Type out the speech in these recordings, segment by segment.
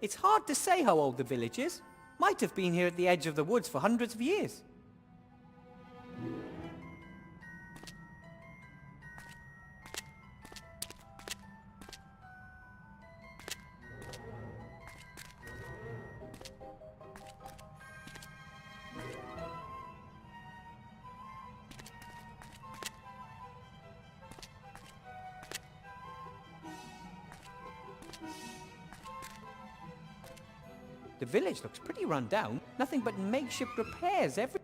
It's hard to say how old the village is. Might have been here at the edge of the woods for hundreds of years. The village looks pretty run down. Nothing but makeshift repairs every...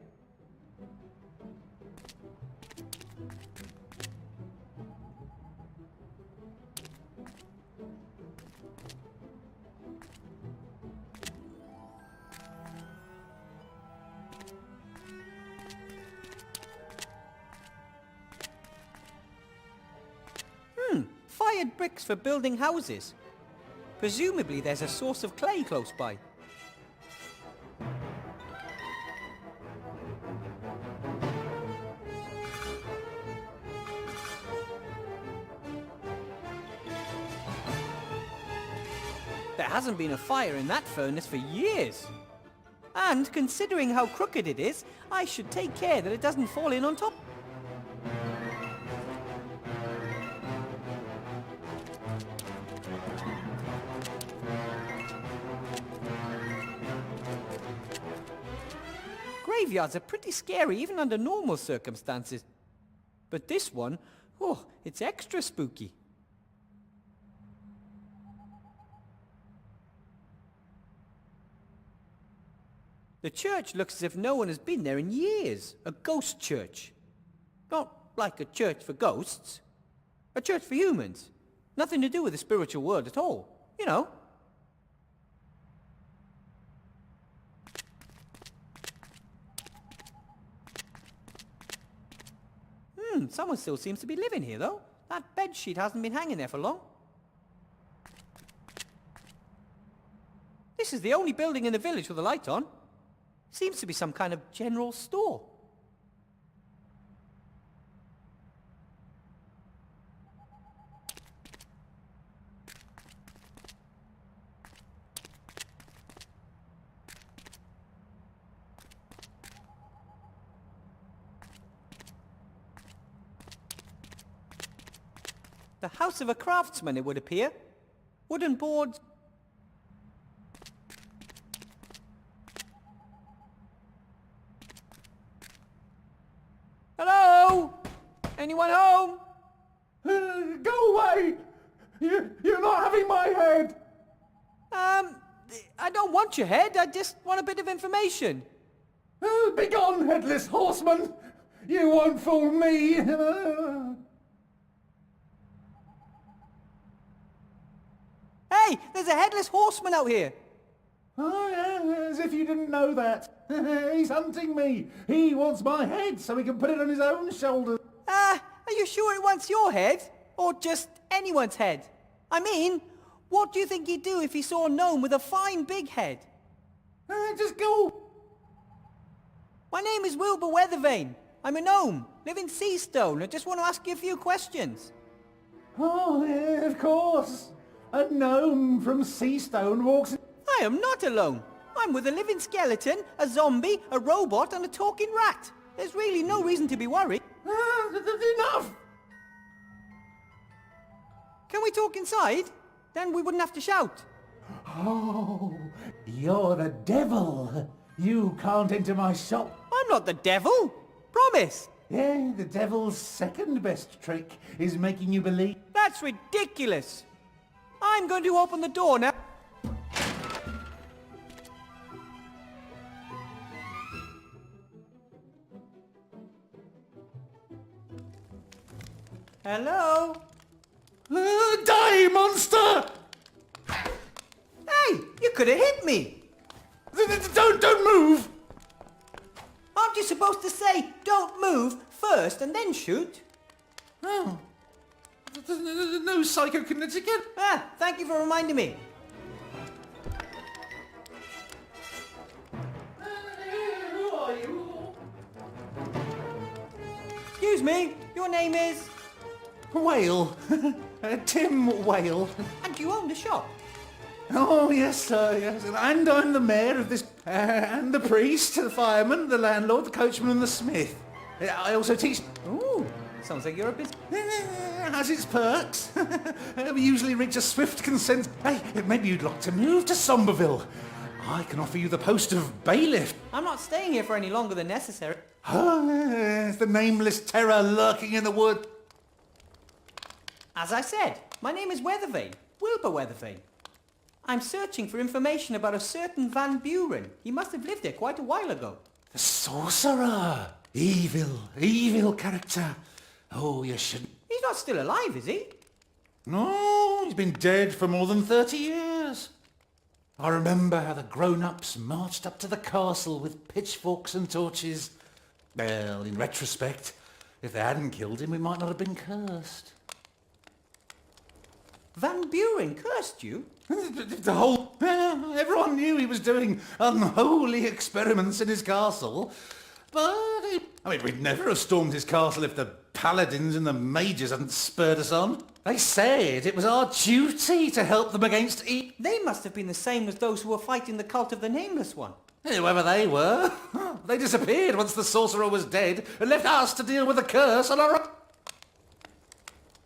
Fired bricks for building houses. Presumably there's a source of clay close by. There hasn't been a fire in that furnace for years. And considering how crooked it is, I should take care that it doesn't fall in on top. Graveyards are pretty scary even under normal circumstances. But this one, oh, it's extra spooky. The church looks as if no one has been there in years. A ghost church. Not like a church for ghosts. A church for humans. Nothing to do with the spiritual world at all. You know. Someone still seems to be living here, though. That bedsheet hasn't been hanging there for long. This is the only building in the village with a light on. Seems to be some kind of general store. The house of a craftsman, it would appear. Wooden boards. Hello? Anyone home? Go away! You're not having my head! I don't want your head, I just want a bit of information. Begone, headless horseman! You won't fool me! Hey, there's a headless horseman out here. Oh, yeah, as if you didn't know that. He's hunting me. He wants my head so he can put it on his own shoulders. Are you sure it wants your head? Or just anyone's head? I mean, what do you think he'd do if he saw a gnome with a fine big head? Just go. My name is Wilbur Weathervane. I'm a gnome, live in Seastone. I just want to ask you a few questions. Oh, yeah, of course. A gnome from Seastone walks in... I am not alone. I'm with a living skeleton, a zombie, a robot, and a talking rat. There's really no reason to be worried. Enough! Can we talk inside? Then we wouldn't have to shout. Oh, you're the devil. You can't enter my shop. I'm not the devil. Promise. Yeah, the devil's second best trick is making you believe... That's ridiculous. I'm going to open the door now. Hello? Die, monster! Hey, you could have hit me. Don't move! Aren't you supposed to say, don't move, first and then shoot? Oh. No psychokinetic. Thank you for reminding me. Who are you? Excuse me, your name is... Whale. Tim Whale. And you own the shop? Oh, yes, sir, yes. And I'm the mayor of this, and the priest, the fireman, the landlord, the coachman and the smith. I also teach... Ooh, sounds like you're a bit... Has its perks. We usually reach a swift consent. Hey, maybe you'd like to move to Somberville. I can offer you the post of bailiff. I'm not staying here for any longer than necessary. The nameless terror lurking in the wood. As I said, my name is Weathervane, Wilbur Weathervane. I'm searching for information about a certain Van Buren. He must have lived there quite a while ago. The sorcerer. Evil character. Oh, you shouldn't... He's not still alive, is he? No, he's been dead for more than 30 years. I remember how the grown-ups marched up to the castle with pitchforks and torches. Well, in retrospect, if they hadn't killed him, we might not have been cursed. Van Buren cursed you? The whole... everyone knew he was doing unholy experiments in his castle. But, we'd never have stormed his castle if the paladins and the mages hadn't spurred us on. They said it was our duty to help them against They must have been the same as those who were fighting the cult of the Nameless One. Whoever they were. They disappeared once the sorcerer was dead and left us to deal with the curse on our own.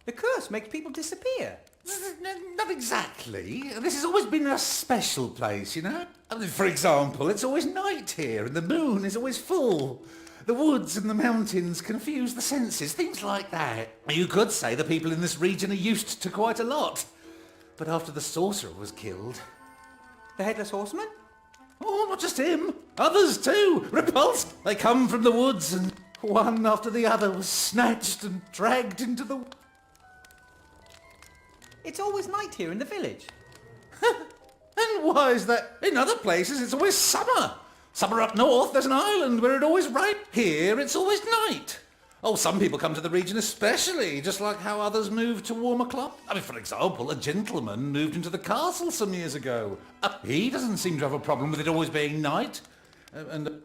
The curse makes people disappear. Not exactly. This has always been a special place, you know? For example, it's always night here and the moon is always full. The woods and the mountains confuse the senses, things like that. You could say the people in this region are used to quite a lot. But after the sorcerer was killed... The Headless Horseman? Oh, not just him. Others too. Repulsed. They come from the woods and one after the other was snatched and dragged into the... It's always night here in the village. And why is that? In other places it's always summer. Summer up north, there's an island where it always rains. Here it's always night. Oh, some people come to the region especially, just like how others move to warmer climates. For example, a gentleman moved into the castle some years ago. He doesn't seem to have a problem with it always being night. The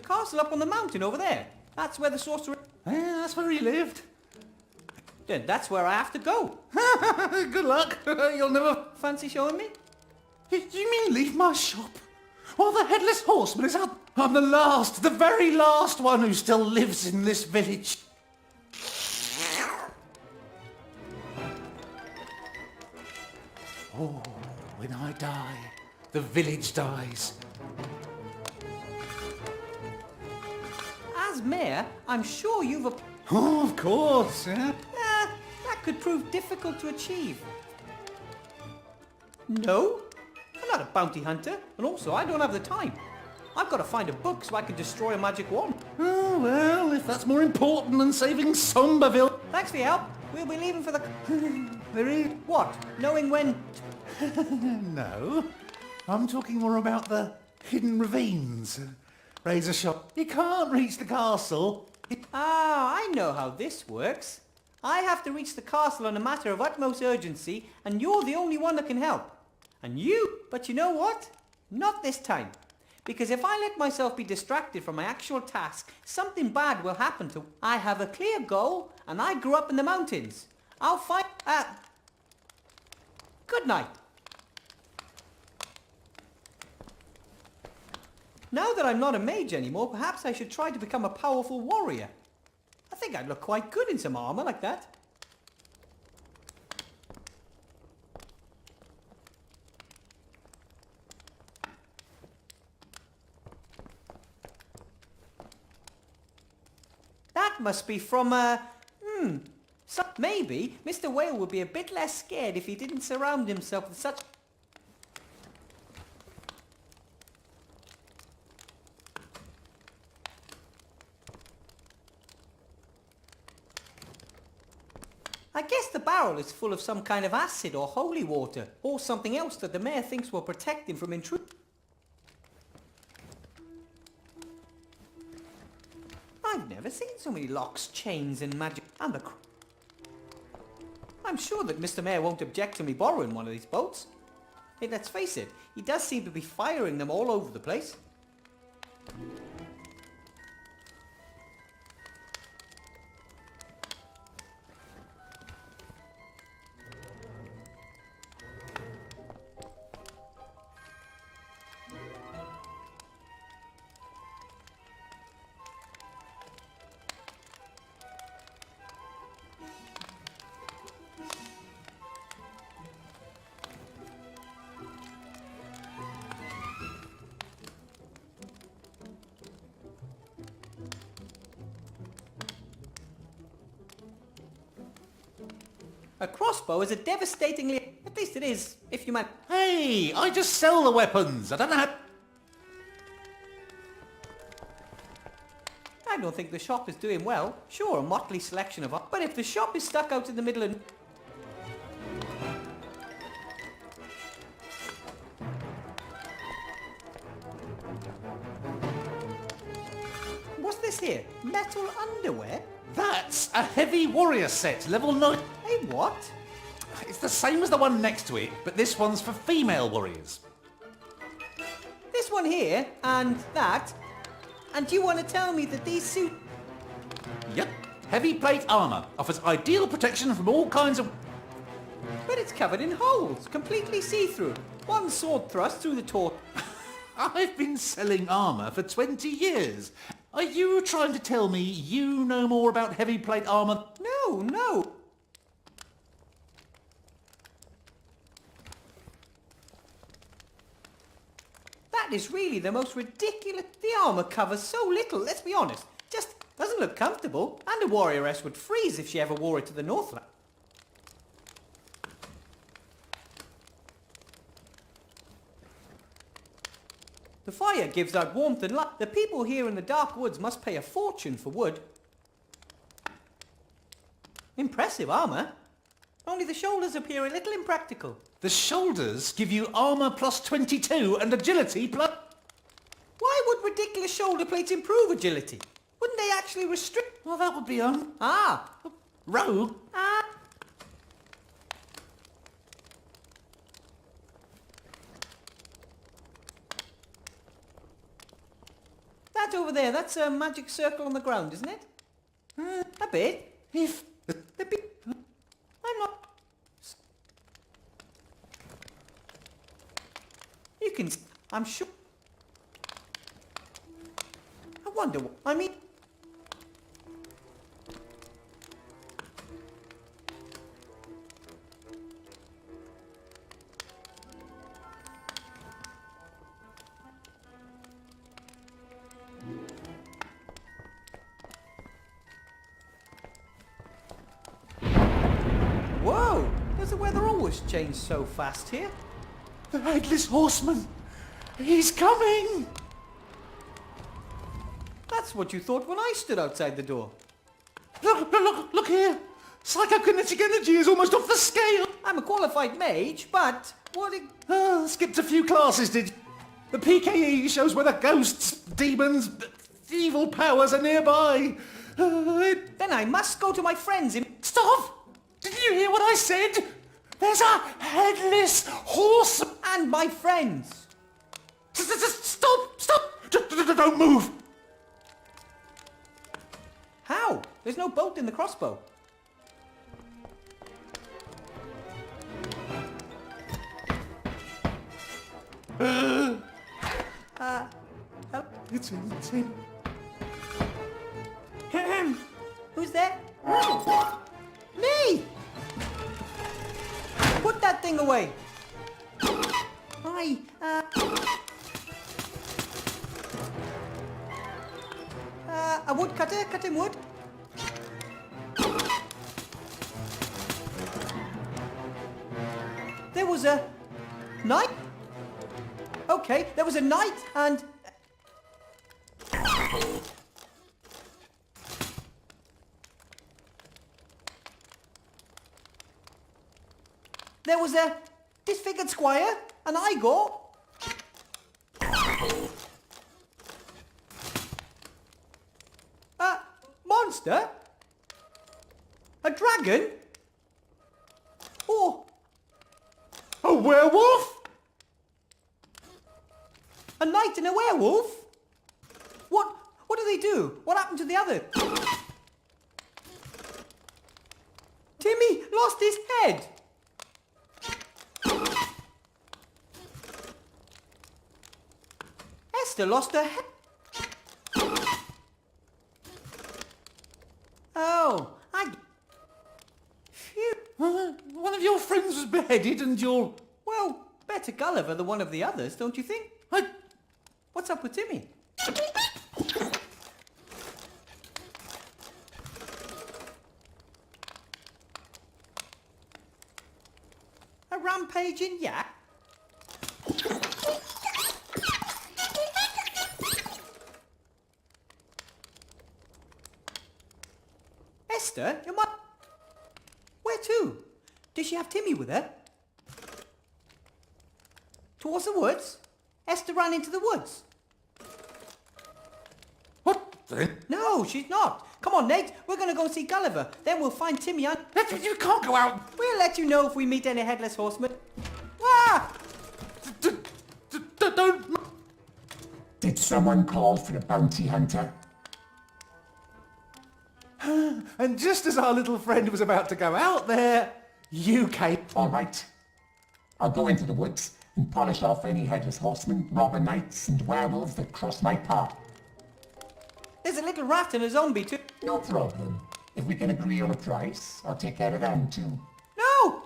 castle up on the mountain over there. That's where the sorcerer... Yeah, that's where he lived. Then that's where I have to go. Good luck. You'll never... Fancy showing me? You mean leave my shop? While the Headless Horseman is out... I'm the very last one who still lives in this village. Oh, when I die, the village dies. As mayor, I'm sure you've... Oh, of course, yeah. That could prove difficult to achieve. No, I'm not a bounty hunter, and also I don't have the time. I've got to find a book so I can destroy a magic wand. Oh, well, if that's more important than saving Somberville... Thanks for your help. We'll be leaving for the... There is... What? Knowing when... No, I'm talking more about the hidden ravines. Razor shot. You can't reach the castle. Ah, I know how this works. I have to reach the castle on a matter of utmost urgency, and you're the only one that can help. And you... But you know what? Not this time. Because if I let myself be distracted from my actual task, something bad will happen to... I have a clear goal, and I grew up in the mountains. I'll find... Good night. Now that I'm not a mage anymore, perhaps I should try to become a powerful warrior. I think I'd look quite good in some armor like that. That must be from, maybe Mr. Whale would be a bit less scared if he didn't surround himself with such... I guess the barrel is full of some kind of acid or holy water, or something else that the mayor thinks will protect him from intrusion. I've never seen so many locks, chains and magic... and the... I'm sure that Mr. Mayor won't object to me borrowing one of these boats. Hey, let's face it, he does seem to be firing them all over the place. A crossbow is a devastatingly... At least it is, if you man... Hey, I just sell the weapons. I don't know how... I don't think the shop is doing well. Sure, a motley selection of... But if the shop is stuck out in the middle of... What's this here? Metal underwear? That's a heavy warrior set, level 9. Hey, what? It's the same as the one next to it, but this one's for female warriors. This one here, and that. And you want to tell me that these suit... Yep. Heavy plate armour offers ideal protection from all kinds of... But it's covered in holes, completely see-through. One sword thrust through the torso. I've been selling armour for 20 years. Are you trying to tell me you know more about heavy plate armour? No. That is really the most ridiculous... The armour covers so little, let's be honest. Just doesn't look comfortable. And a warrioress would freeze if she ever wore it to the Northland. The fire gives out warmth and light. The people here in the dark woods must pay a fortune for wood. Impressive armour. Only the shoulders appear a little impractical. The shoulders give you armour plus 22 and agility plus... Why would ridiculous shoulder plates improve agility? Wouldn't they actually restrict... Well, that would be rogue. That over there, that's a magic circle on the ground, isn't it? A bit. If... A bit. I'm not... You can... I'm sure... I wonder what... I mean... Whoa! Does the weather always change so fast here? The Headless Horseman! He's coming! That's what you thought when I stood outside the door. Look here! Psychokinetic energy is almost off the scale! I'm a qualified mage, but... What... Skipped a few classes, did you? The PKE shows whether ghosts, demons, evil powers are nearby. Then I must go to my friends in... Stop! Did you hear what I said? There's a Headless Horseman! And my friends! Stop! Don't move! How? There's no bolt in the crossbow. Help. It's him. Who's there? Me! Put that thing away. Hi, a woodcutter, cutting wood. There was a knight. Okay, there was a knight and... There was a disfigured squire, an Igor. A monster? A dragon? Or A werewolf? a knight and a werewolf? What do they do? What happened to the other? Timmy lost his head. Esther lost her head. Oh, Phew. One of your friends was beheaded and you're... Well, better Gulliver than one of the others, don't you think? What's up with Timmy? rampaging yak? Esther, your mum... Where to? Does she have Timmy with her? Towards the woods? Esther ran into the woods. What? No, she's not. Come on, Nate. We're going to go see Gulliver. Then we'll find Timmy and... You can't go out. We'll let you know if we meet any headless horsemen. Ah! Don't... Did someone call for a bounty hunter? And just as our little friend was about to go out there, you came... All right. I'll go into the woods and polish off any headless horsemen, robber knights, and werewolves that cross my path. There's a little rat and a zombie too. No problem. If we can agree on a price, I'll take care of them too. No!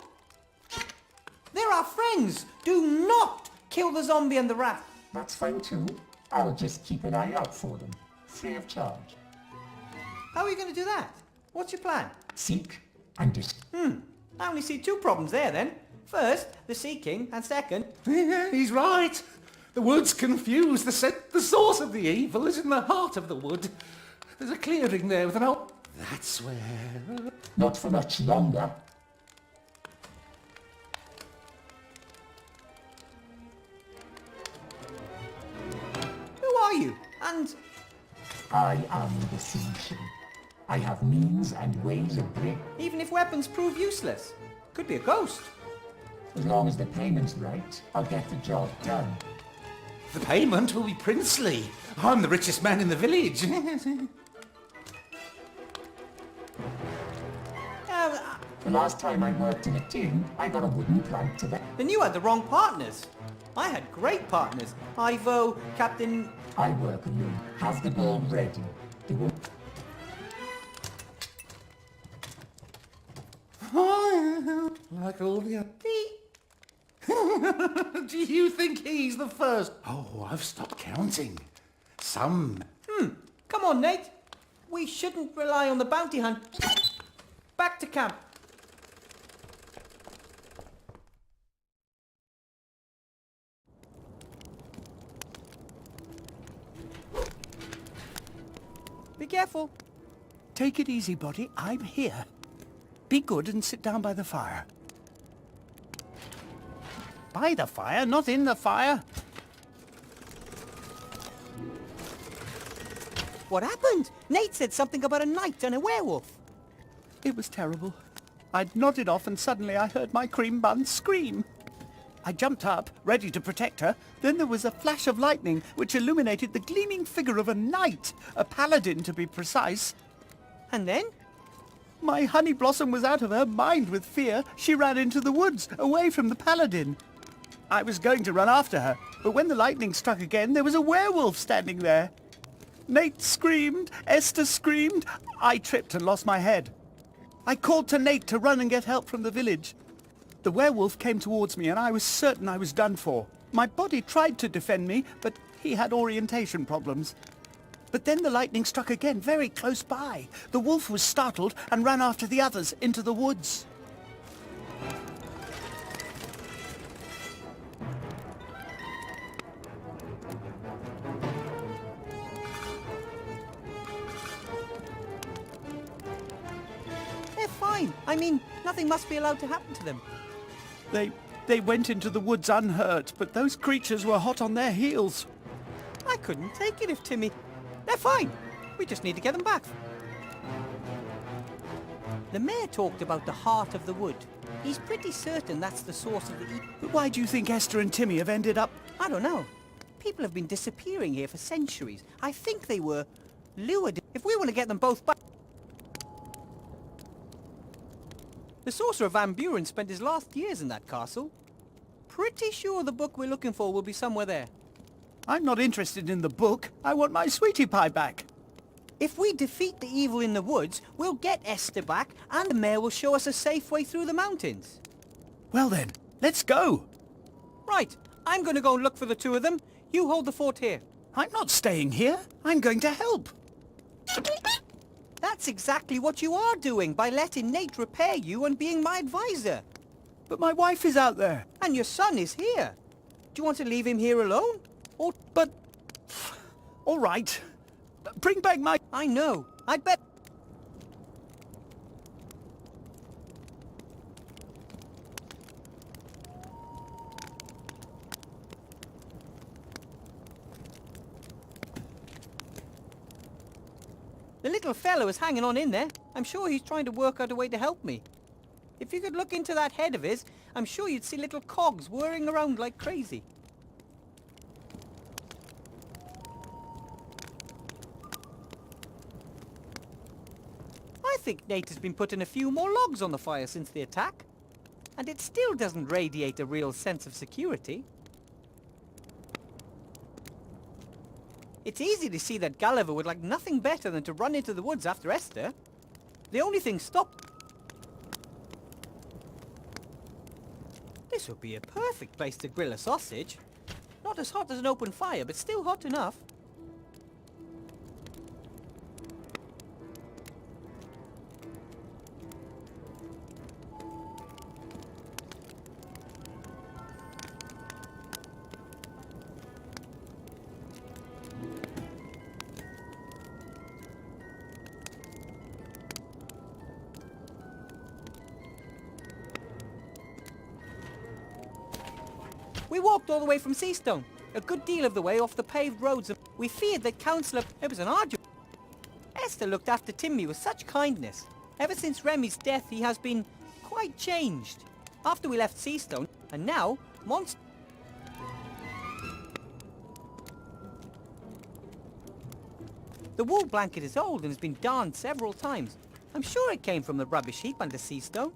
They're our friends. Do not kill the zombie and the rat. That's fine too. I'll just keep an eye out for them, free of charge. How are you going to do that? What's your plan? Seek and I only see two problems there then. First, the seeking, and second... Yeah, he's right. The wood's confused. The source of the evil is in the heart of the wood. There's a clearing there with an old... That's where... Not for much longer. Who are you? And... I am the solution. I have means and ways of break. even if weapons prove useless, could be a ghost. As long as the payment's right, I'll get the job done. The payment will be princely. I'm the richest man in the village. The last time I worked in a tin, I got a wooden plank to the... Then you had the wrong partners. I had great partners. Ivo, Captain... I work alone. Have the ball ready. They won't... Like all the other... Do you think he's the first? Oh, I've stopped counting. Some... Come on, Nate. We shouldn't rely on the bounty hunt. Back to camp. Be careful. Take it easy, buddy. I'm here. Be good and sit down by the fire. By the fire, not in the fire. What happened? Nate said something about a knight and a werewolf. It was terrible. I'd nodded off and suddenly I heard my cream bun scream. I jumped up, ready to protect her. Then there was a flash of lightning which illuminated the gleaming figure of a knight, a paladin to be precise. And then? My honey blossom was out of her mind with fear. She ran into the woods, away from the paladin. I was going to run after her, but when the lightning struck again, there was a werewolf standing there. Nate screamed, Esther screamed. I tripped and lost my head. I called to Nate to run and get help from the village. The werewolf came towards me and I was certain I was done for. My body tried to defend me, but he had orientation problems. But then the lightning struck again, very close by. The wolf was startled and ran after the others into the woods. They're fine. I mean, nothing must be allowed to happen to them. They went into the woods unhurt, but those creatures were hot on their heels. I couldn't take it if Timmy... They're fine. We just need to get them back. The mayor talked about the heart of the wood. He's pretty certain that's the source of the evil. But why do you think Esther and Timmy have ended up... I don't know. People have been disappearing here for centuries. I think they were lured. If we want to get them both back... The sorcerer Van Buren spent his last years in that castle. Pretty sure the book we're looking for will be somewhere there. I'm not interested in the book. I want my sweetie pie back. If we defeat the evil in the woods, we'll get Esther back, and the mayor will show us a safe way through the mountains. Well then, let's go. Right, I'm going to go and look for the two of them. You hold the fort here. I'm not staying here. I'm going to help. That's exactly what you are doing by letting Nate repair you and being my advisor. But my wife is out there. And your son is here. Do you want to leave him here alone? Or... But... All right. Bring back my... I know. I'd bet... The little fellow is hanging on in there. I'm sure he's trying to work out a way to help me. If you could look into that head of his, I'm sure you'd see little cogs whirring around like crazy. I think Nate has been putting a few more logs on the fire since the attack. And it still doesn't radiate a real sense of security. It's easy to see that Gulliver would like nothing better than to run into the woods after Esther. The only thing This would be a perfect place to grill a sausage. Not as hot as an open fire, but still hot enough. We walked all the way from Seastone, a good deal of the way off the paved roads, and we feared that Councillor... It was an arduous... Esther looked after Timmy with such kindness. Ever since Remy's death, he has been quite changed. After we left Seastone, and now, The wool blanket is old and has been darned several times. I'm sure it came from the rubbish heap under Seastone.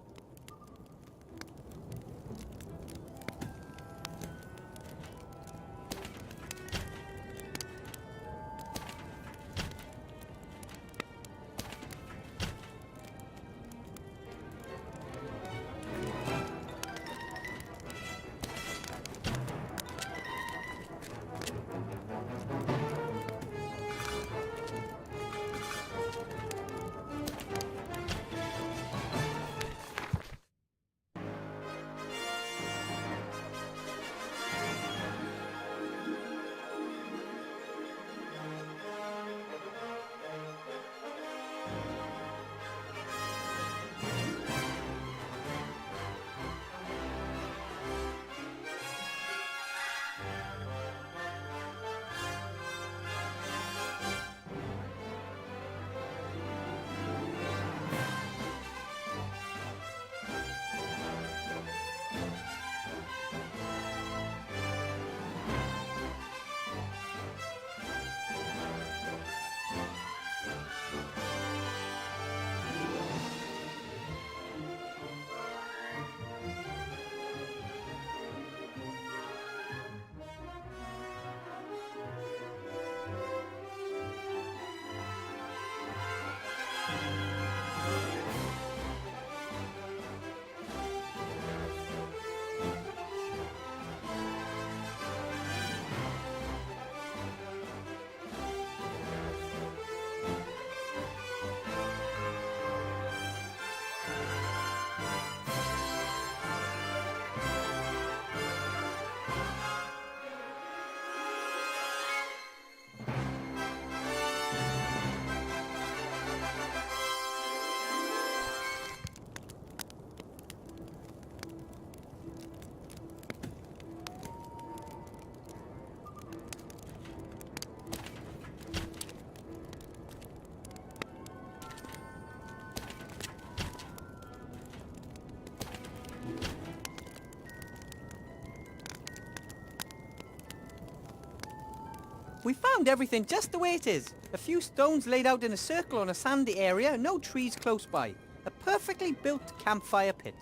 We found everything just the way it is. A few stones laid out in a circle on a sandy area, no trees close by. A perfectly built campfire pit.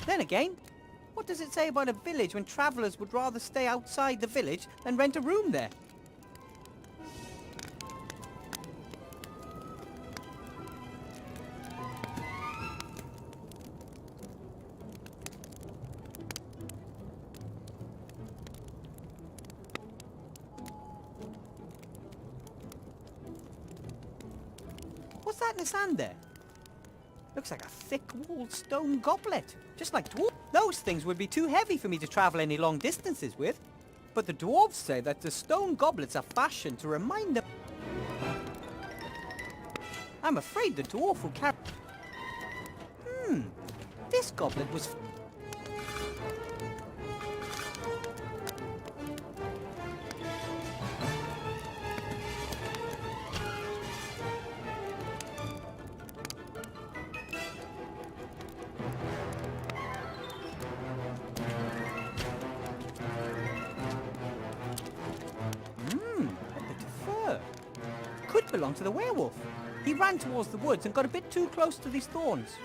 Then again, what does it say about a village when travellers would rather stay outside the village than rent a room there? What's that in the sand there? Looks like a thick-walled stone goblet, just like dwarf. Those things would be too heavy for me to travel any long distances with. But the dwarves say that the stone goblets are fashioned to remind them... I'm afraid the dwarf will carry... This goblet was... a bit of fur. Could belong to the werewolf. He ran towards the woods and got a bit too close to these thorns.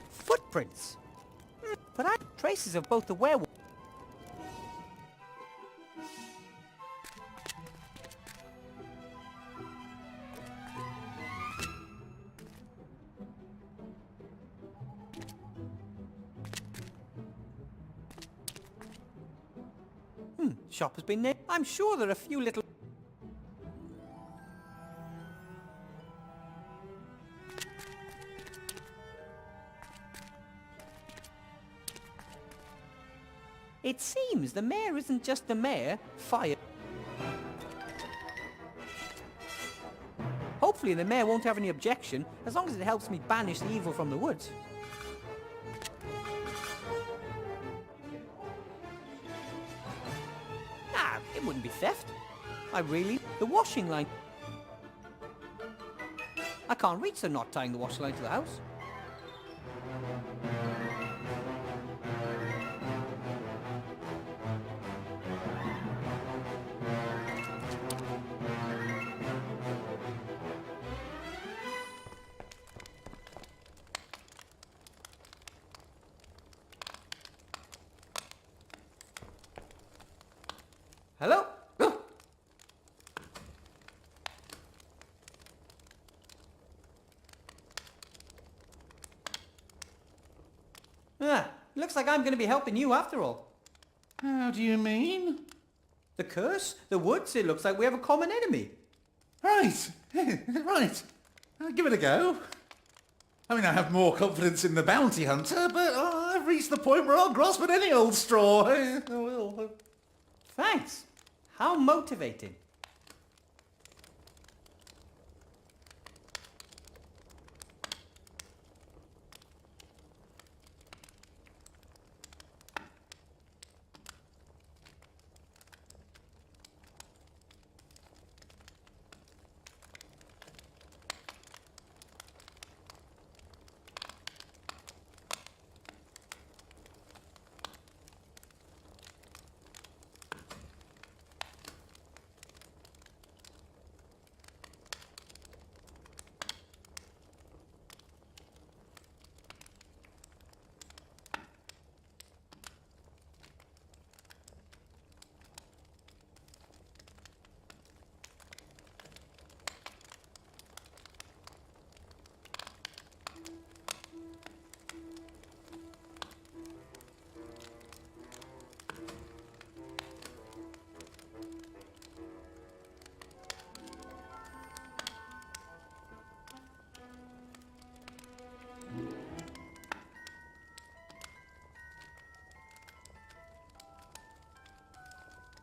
Footprints. But I traces of both the werewolf... Shop has been named. I'm sure there are a few little... It seems the mayor isn't just the mayor, fire. Hopefully the mayor won't have any objection, as long as it helps me banish the evil from the woods. It wouldn't be theft. The washing line. I can't reach the knot tying the washing line to the house. Hello? Looks like I'm going to be helping you after all. How do you mean? The curse? The woods? It looks like we have a common enemy. Right, right. Give it a go. I mean, I have more confidence in the bounty hunter, but I've reached the point where I'll grasp at any old straw. I will. Thanks. How motivating.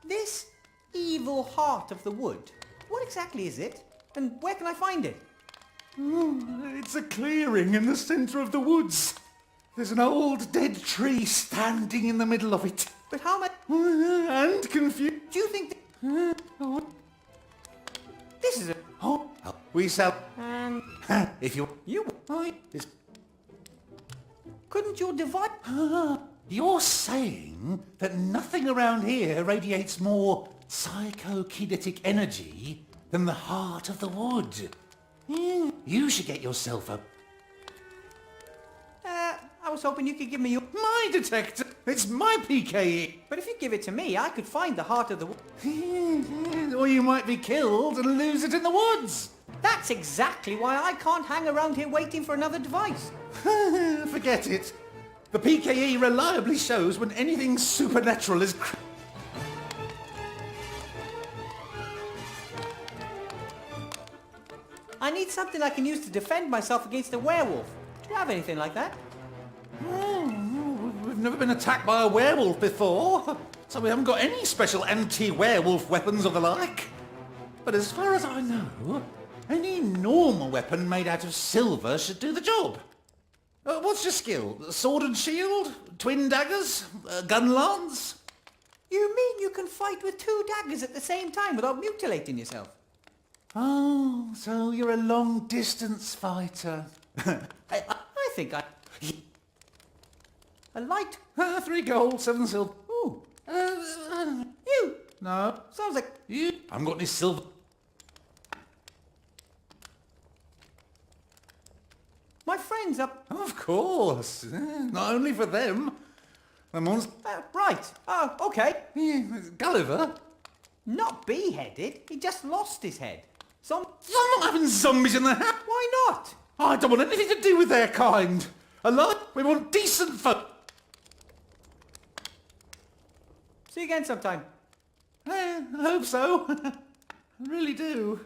This evil heart of the wood, what exactly is it? And where can I find it? It's a clearing in the centre of the woods. There's an old dead tree standing in the middle of it. But how much And confused. do you think this is a... Oh, we sell... And If you... you... It's... Couldn't your device... You're saying that nothing around here radiates more psychokinetic energy than the heart of the wood. You should get yourself a... I was hoping you could give me your... My detector! It's my PKE! But if you give it to me, I could find the heart of the wood. Or you might be killed and lose it in the woods! That's exactly why I can't hang around here waiting for another device. Forget it. The PKE reliably shows when anything supernatural is... I need something I can use to defend myself against a werewolf. Do you have anything like that? We've never been attacked by a werewolf before, so we haven't got any special anti-werewolf weapons or the like. But as far as I know, any normal weapon made out of silver should do the job. What's your skill? Sword and shield? Twin daggers? Gun lance? You mean you can fight with two daggers at the same time without mutilating yourself? Oh, so you're a long-distance fighter. I think I... A light... 3 gold, 7 silver. Ooh, You? you! No. Sounds like... You? I haven't got any silver. My friends up... Of course. Not only for them. The monster... right. Oh, okay. Gulliver? Not beheaded. He just lost his head. I'm not having zombies in the house. Why not? I don't want anything to do with their kind. Alive, we want decent folk. See you again sometime. I hope so. I really do.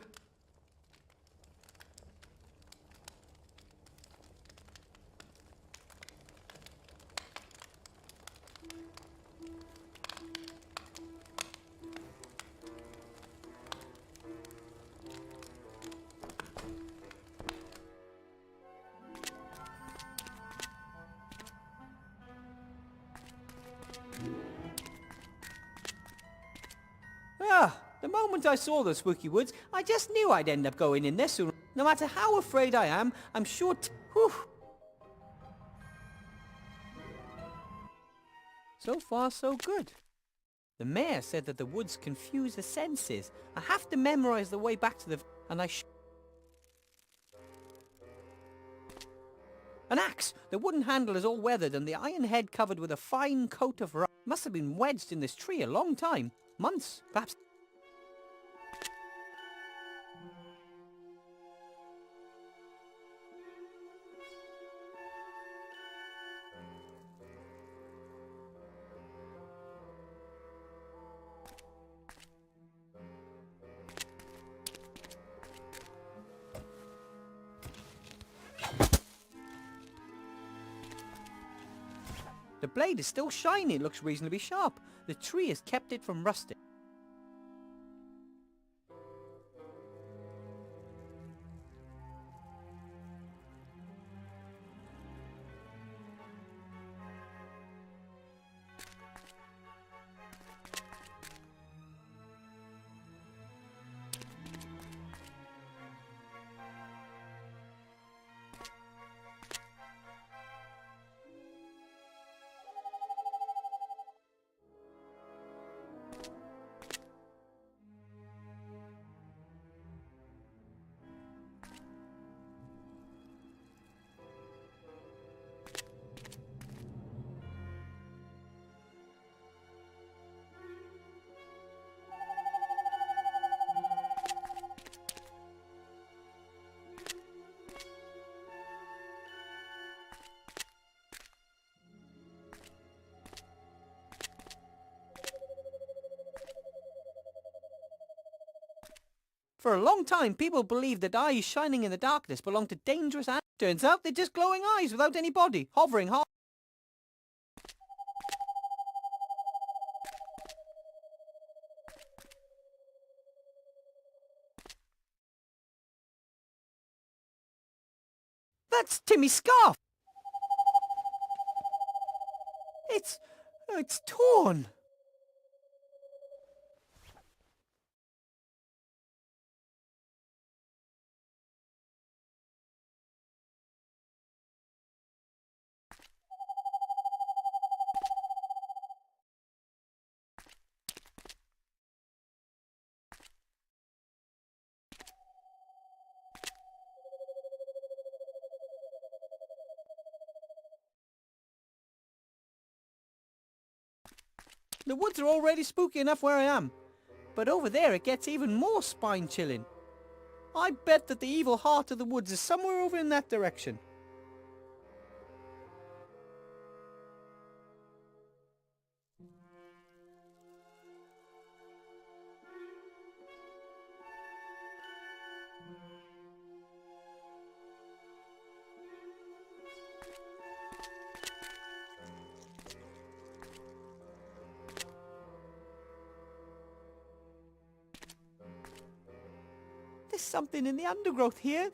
The moment I saw the spooky woods, I just knew I'd end up going in there soon. No matter how afraid I am, I'm sure whew. So far, so good. The mayor said that the woods confuse the senses. I have to memorize the way back to the... and I An axe! The wooden handle is all weathered and the iron head covered with a fine coat of rust. Must have been wedged in this tree a long time. Months, perhaps. The blade is still shiny, it looks reasonably sharp. The tree has kept it from rusting. For a long time, people believed that eyes shining in the darkness belonged to dangerous animals. Turns out they're just glowing eyes without any body, hovering hard. That's Timmy's scarf! It's torn. The woods are already spooky enough where I am, but over there it gets even more spine-chilling. I bet that the evil heart of the woods is somewhere over in that direction. There's something in the undergrowth here.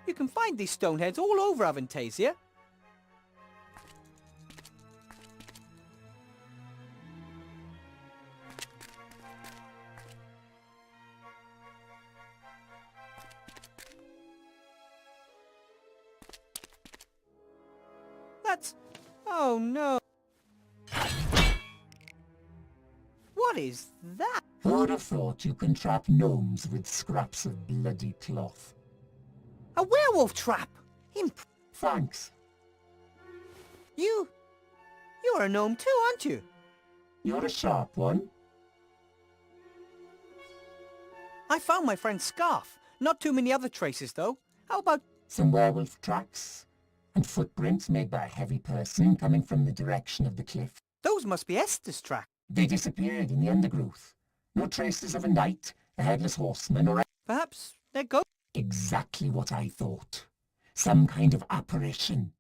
You can find these stoneheads all over Avantasia. That's... oh no. What is that? Who'd have thought you can trap gnomes with scraps of bloody cloth? A werewolf trap! Thanks. You're a gnome too, aren't you? You're a sharp one. I found my friend's scarf. Not too many other traces, though. How about... Some werewolf tracks, and footprints made by a heavy person coming from the direction of the cliff. those must be Esther's tracks. They disappeared in the undergrowth. No traces of a knight, a headless horseman, or... Perhaps they're ghosts. Exactly what I thought. Some kind of apparition.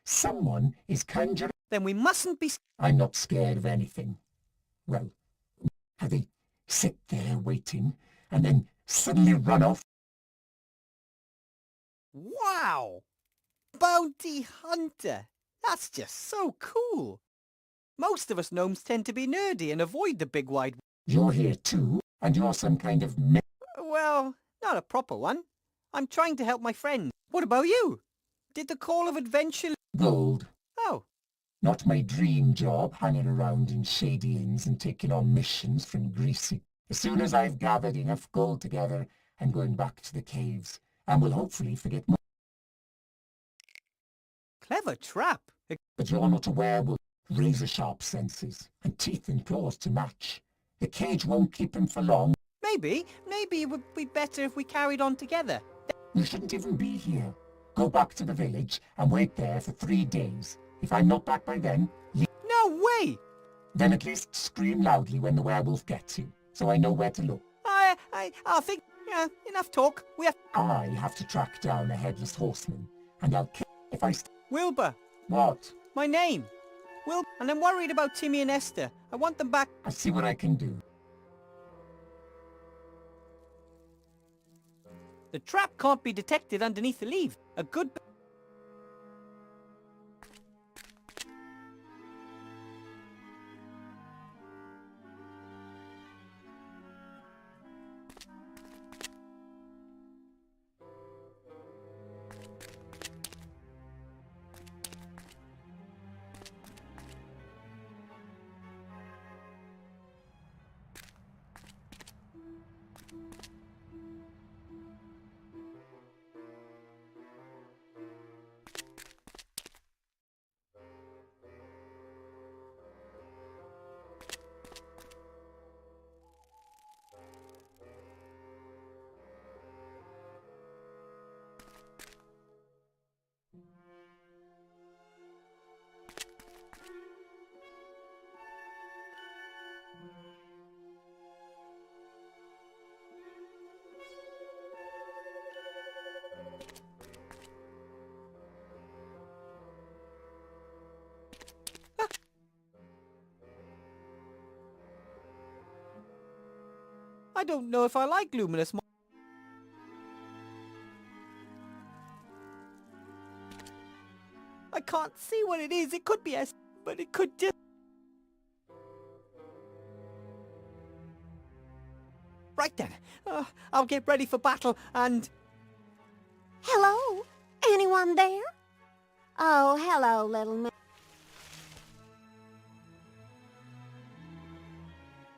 Someone is conjuring... Then we mustn't be... I'm not scared of anything. Well, how they sit there waiting, and then suddenly run off. Wow! Bounty hunter! That's just so cool. Most of us gnomes tend to be nerdy and avoid the big wide... You're here too, and you're some kind of... Well, not a proper one. I'm trying to help my friend. What about you? Did the call of adventure... Gold. Oh, Not my dream job, hanging around in shady inns and taking on missions from greasy. As soon as I've gathered enough gold together, I'm going back to the caves, and will hopefully forget more. clever trap. But you're not a werewolf. Razor-sharp senses, and teeth and claws to match. The cage won't keep him for long. Maybe it would be better if we carried on together. You shouldn't even be here. Go back to the village and wait there for 3 days. If I'm not back by then, No way! then at least scream loudly when the werewolf gets you, so I know where to look. I'll think... Yeah, enough talk. We have... I have to track down a headless horseman, and I'll kill if I Wilbur, What? my name. And I'm worried about Timmy and Esther. I want them back. I'll see what I can do. The trap can't be detected underneath the leaves. A good... I don't know if I like luminous I can't see what it is. It could be S, but it could just... Right then. I'll get ready for battle and... Hello? Anyone there? Oh, hello, little man.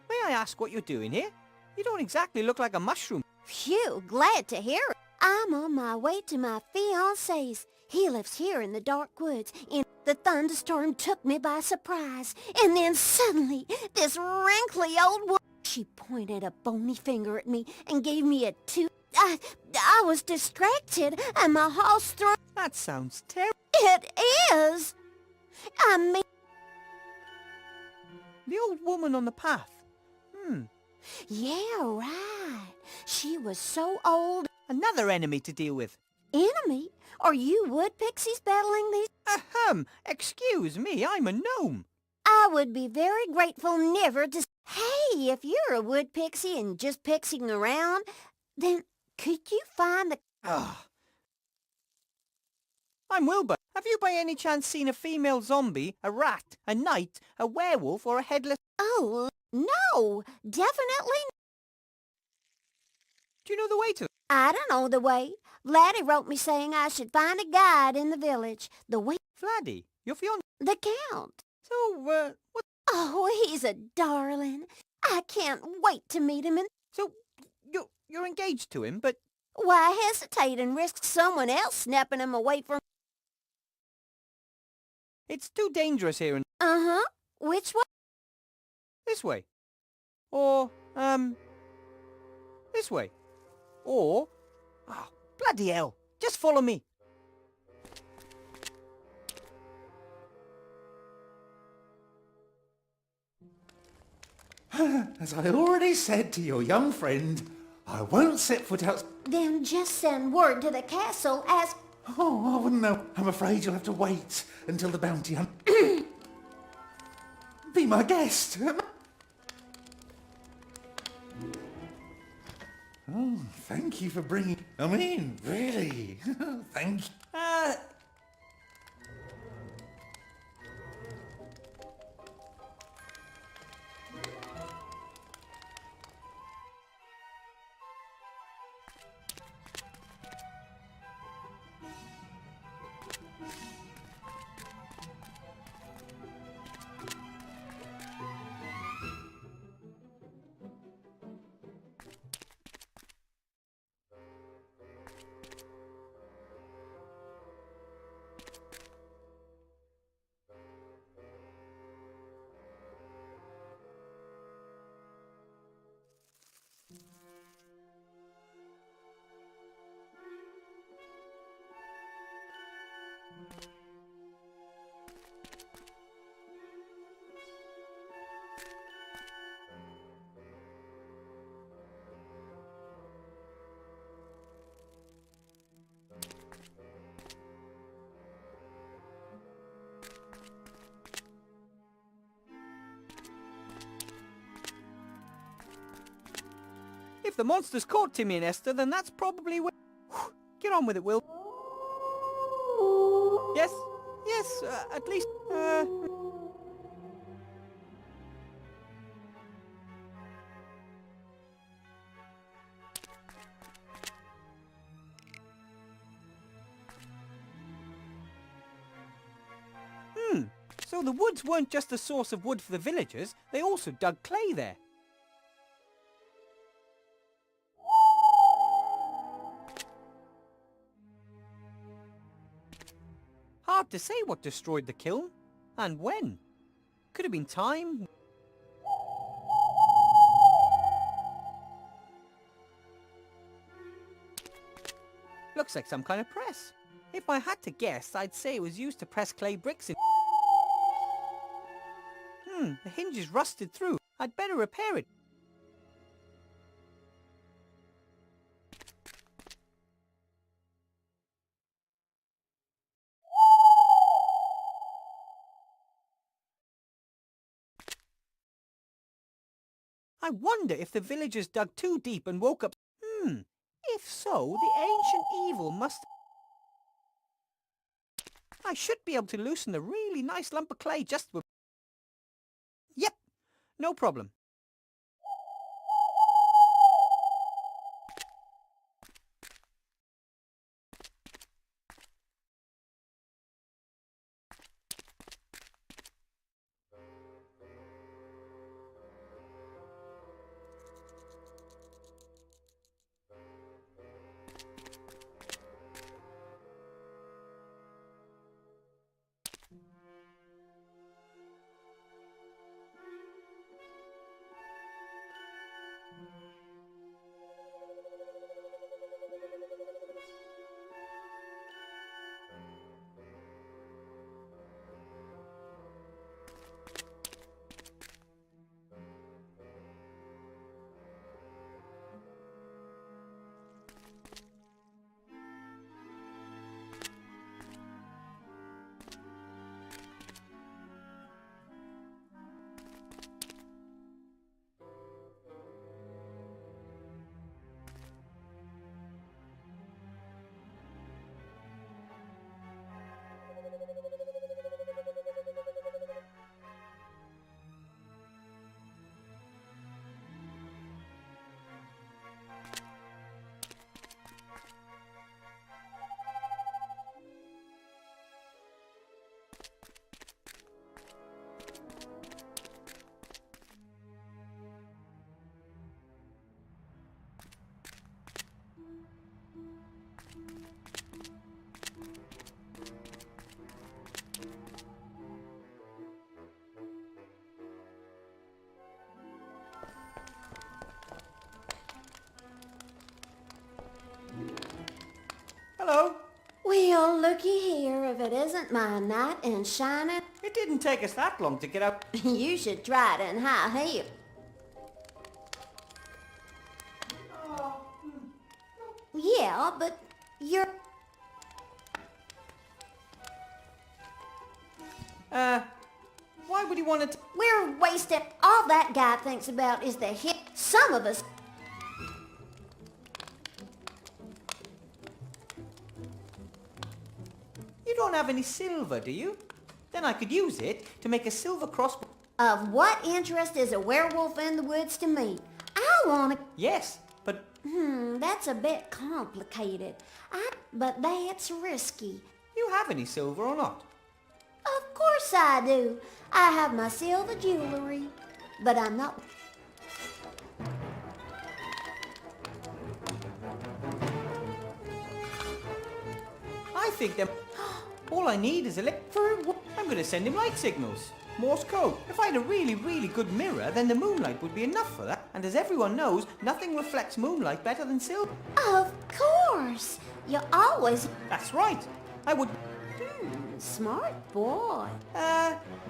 May I ask what you're doing here? You don't exactly look like a mushroom. Phew, glad to hear it. I'm on my way to my fiancé's. He lives here in the dark woods, and the thunderstorm took me by surprise. And then suddenly, this wrinkly old woman, she pointed a bony finger at me and gave me a tooth. I was distracted, and my horse threw... That sounds terrible. It is! I mean... The old woman on the path. Yeah, right. She was so old. Another enemy to deal with. Enemy? Are you wood pixies battling these? Ahem. Excuse me, I'm a gnome. I would be very grateful never to... Hey, if you're a wood pixie and just pixieing around, then could you find the... I'm Wilbur. Have you by any chance seen a female zombie, a rat, a knight, a werewolf, or a headless... Oh, no, definitely. Do you know the way to... I don't know the way. Laddie wrote me saying I should find a guide in the village. The way... Fladdy, your fiancé. The Count. So, what... Oh, he's a darling. I can't wait to meet him and... So, you're engaged to him, but... Why hesitate and risk someone else snapping him away from... It's too dangerous here and... Uh-huh. Which way? This way. Or, this way. Or... Oh, bloody hell. Just follow me. As I already said to your young friend, I won't set foot out... Then just send word to the castle as... Oh, I wouldn't know. I'm afraid you'll have to wait until the bounty hunt... Be my guest. Oh, thank you for bringing... I mean, really. Thank you. If the monster's caught Timmy and Esther, then that's probably where... Get on with it, Will. Yes? Yes, at least... So the woods weren't just a source of wood for the villagers, they also dug clay there. Hard to say what destroyed the kiln, and when. Could have been time. Looks like some kind of press. If I had to guess, I'd say it was used to press clay bricks in... The hinge is rusted through. I'd better repair it. I wonder if the villagers dug too deep and woke up... If so, the ancient evil must... I should be able to loosen a really nice lump of clay just with... Yep, no problem. Hello. Well, looky here, if it isn't my knight in shining, It didn't take us that long to get out. you should try it in high heel. Yeah, but you're... Why would he want to... We're wasting... All that guy thinks about is the hit. Some of us... You don't have any silver, do you? Then I could use it to make a silver crossbow. Of what interest is a werewolf in the woods to me? I want to... Yes, but... That's a bit complicated. But that's risky. You have any silver or not? Of course I do. I have my silver jewelry. But I'm not... I think them... All I need is a For what? I'm going to send him light signals. Morse code. If I had a really, really good mirror, then the moonlight would be enough for that. And as everyone knows, nothing reflects moonlight better than silver. Of course. You always... That's right. I would... Smart boy.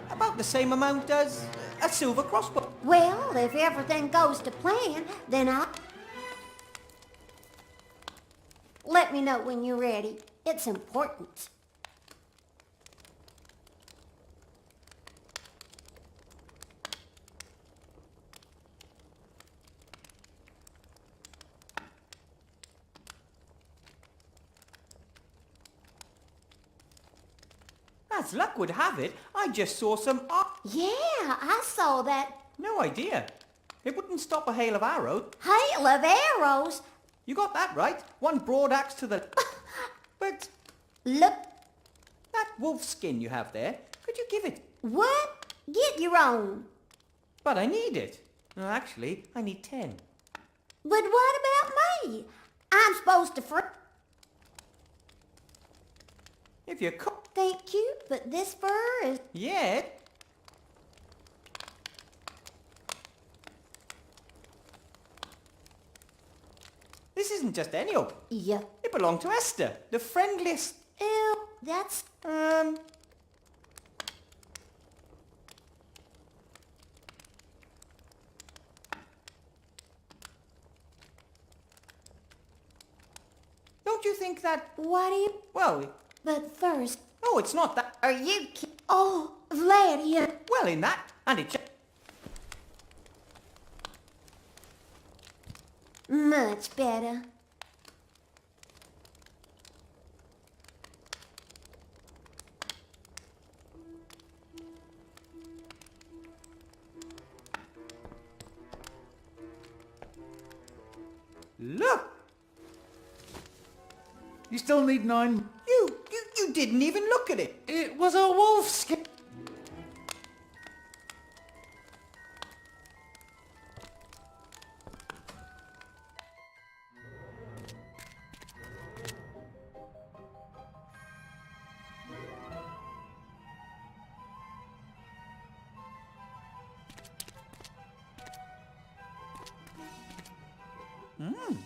About the same amount as a silver crossbow. Well, if everything goes to plan, then I... Let me know when you're ready. It's important. As luck would have it, I just saw some... Yeah, I saw that No idea. It wouldn't stop a hail of arrows. hail of arrows. You got that right. One broad axe to the... But Look, that wolf skin you have there, could you give it? what? Get your own. But I need it. Actually, I need 10. But what about me? I'm supposed to If you could... Thank you, but this fur is... Yeah. This isn't just any old... Yeah. It belonged to Esther, the friendliest... Ew, that's... Don't you think that... What do you... Well, But first, no, it's not that... are you Oh, Vlad, you... Well, in that, and it... Much better. Look! You still need 9. You didn't even look at it. It was a wolf skin.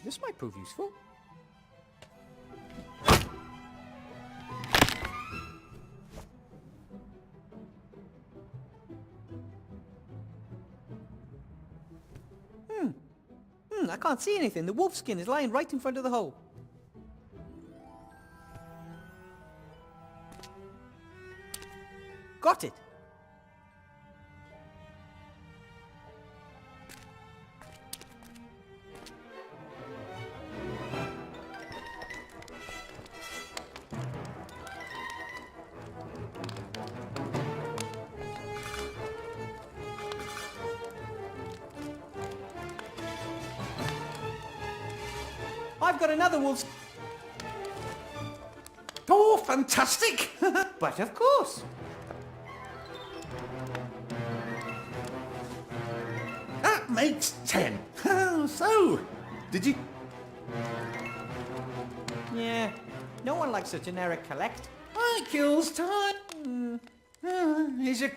This might prove useful. I can't see anything. The wolf skin is lying right in front of the hole. Got it. I've got another wolf's... Oh, fantastic! But of course. That makes 10. So, did you... Yeah, no one likes a generic collect. It kills time. Here's your...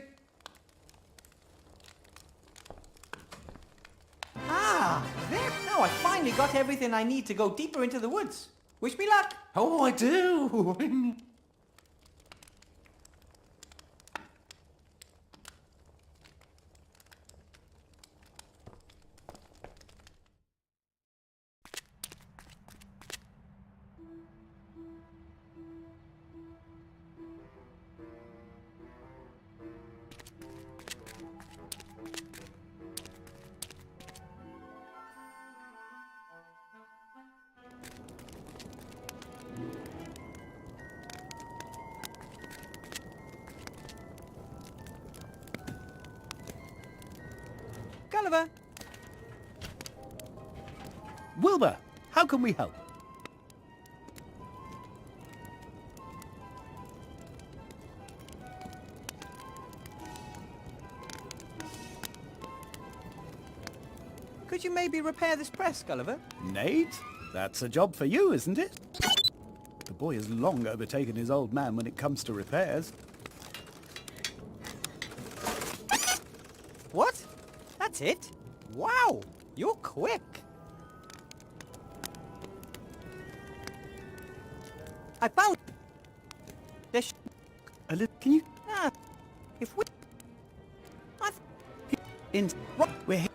Ah, there. Now I finally got everything I need to go deeper into the woods. Wish me luck. Oh, I do. Gulliver. Wilbur, how can we help? Could you maybe repair this press, Gulliver? Nate, that's a job for you, isn't it? The boy has long overtaken his old man when it comes to repairs. What? That's it? Wow, you're quick. I found... There's... A little, can you... Ah, if we... I... In... What? We're here.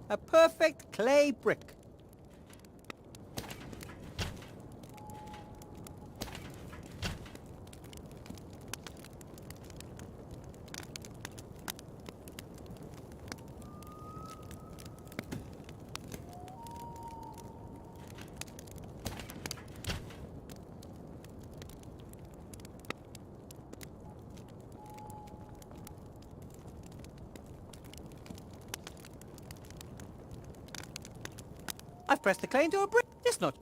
A perfect clay brick. I've pressed the clay into a brick. It's not...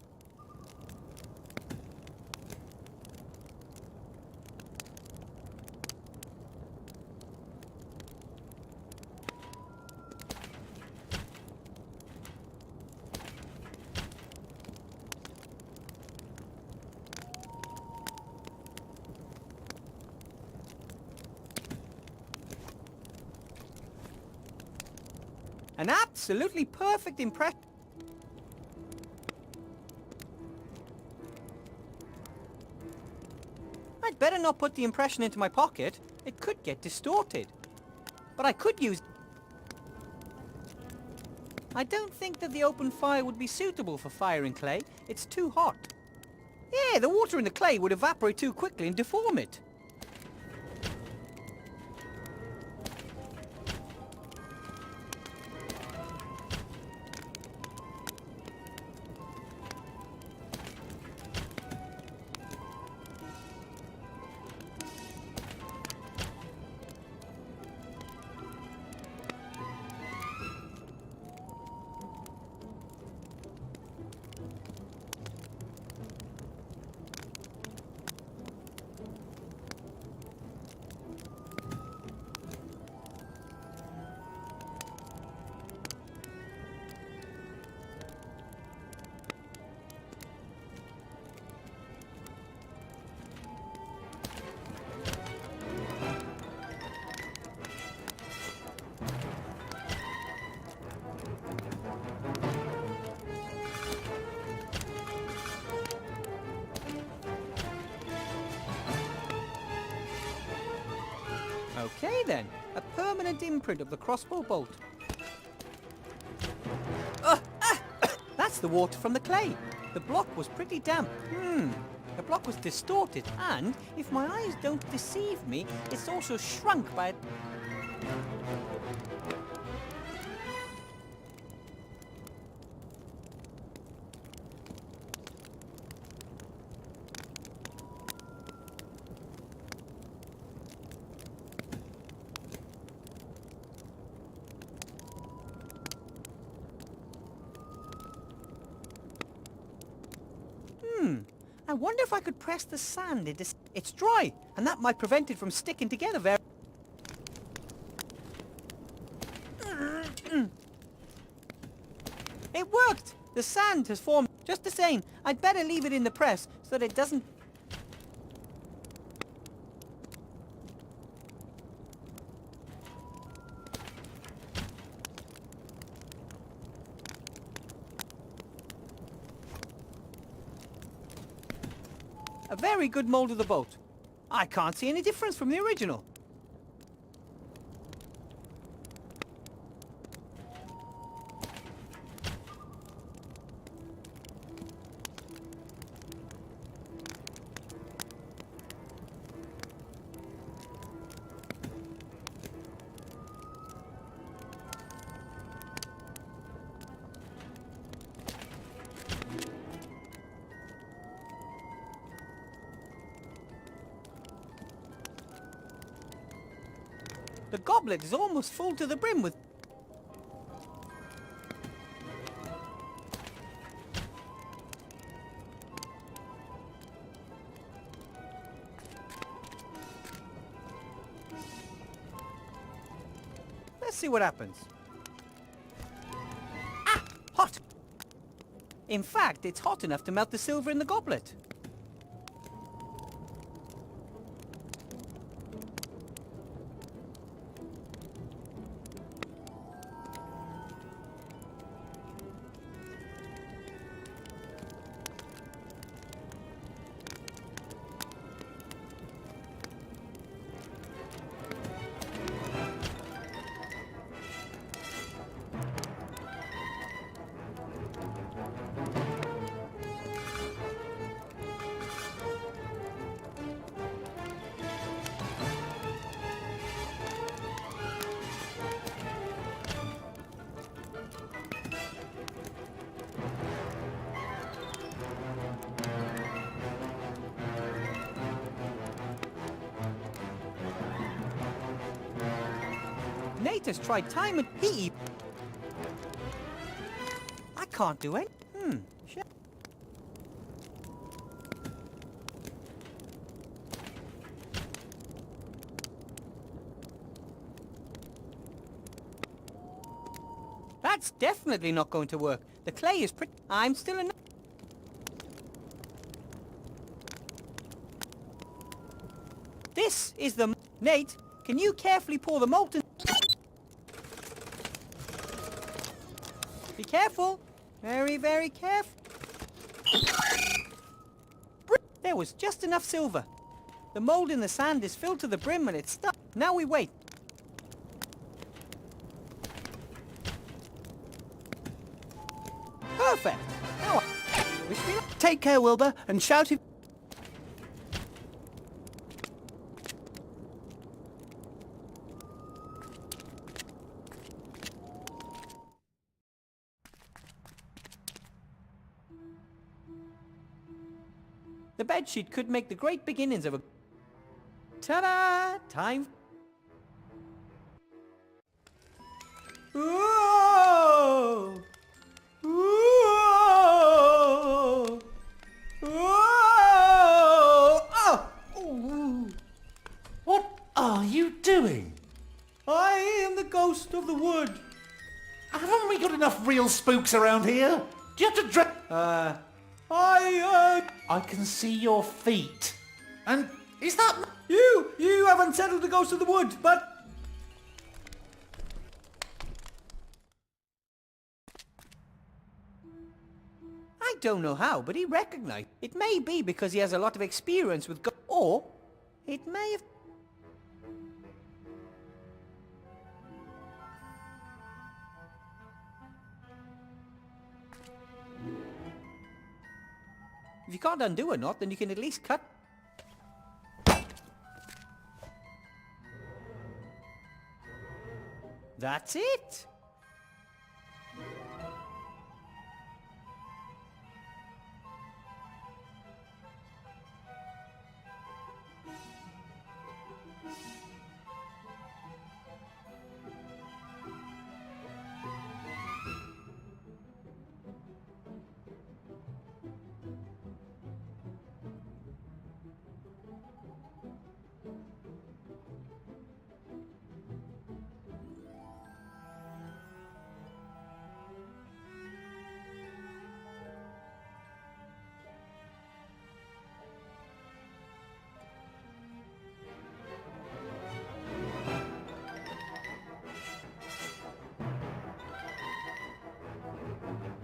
An absolutely perfect impression. I'd better not put the impression into my pocket. It could get distorted. But I could use... I don't think that the open fire would be suitable for firing clay. It's too hot. Yeah, the water in the clay would evaporate too quickly and deform it. Okay then, a permanent imprint of the crossbow bolt. That's the water from the clay. The block was pretty damp. The block was distorted, and if my eyes don't deceive me, it's also shrunk by... I wonder if I could press the sand into... It's dry, and that might prevent it from sticking together very... It worked! The sand has formed just the same. I'd better leave it in the press so that it doesn't... A very good mold of the boat. I can't see any difference from the original. The goblet is almost full to the brim with... Let's see what happens. Ah! Hot! In fact, it's hot enough to melt the silver in the goblet. Nate has tried time and he... I can't do it. Shit. That's definitely not going to work. The clay is pretty... I'm still in... This is the... Nate, can you carefully pour the molten... careful. Very, very careful. There was just enough silver. The mold in the sand is filled to the brim and it's stuck. Now we wait. Perfect. Now, wish me luck. Take care, Wilbur, and shout if... The bedsheet could make the great beginnings of a... Ta-da! Time... Whoa! Whoa! Whoa! Oh! Ooh. What are you doing? I am the ghost of the wood. Haven't we got enough real spooks around here? Do you have to dress... I can see your feet. And is that... You haven't settled the ghost of the wood, but... I don't know how, but he recognized. It may be because he has a lot of experience with or it may have... If you can't undo a knot, then you can at least cut... That's it!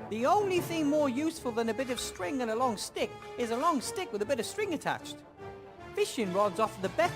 The only thing more useful than a bit of string and a long stick is a long stick with a bit of string attached. Fishing rods offer the best...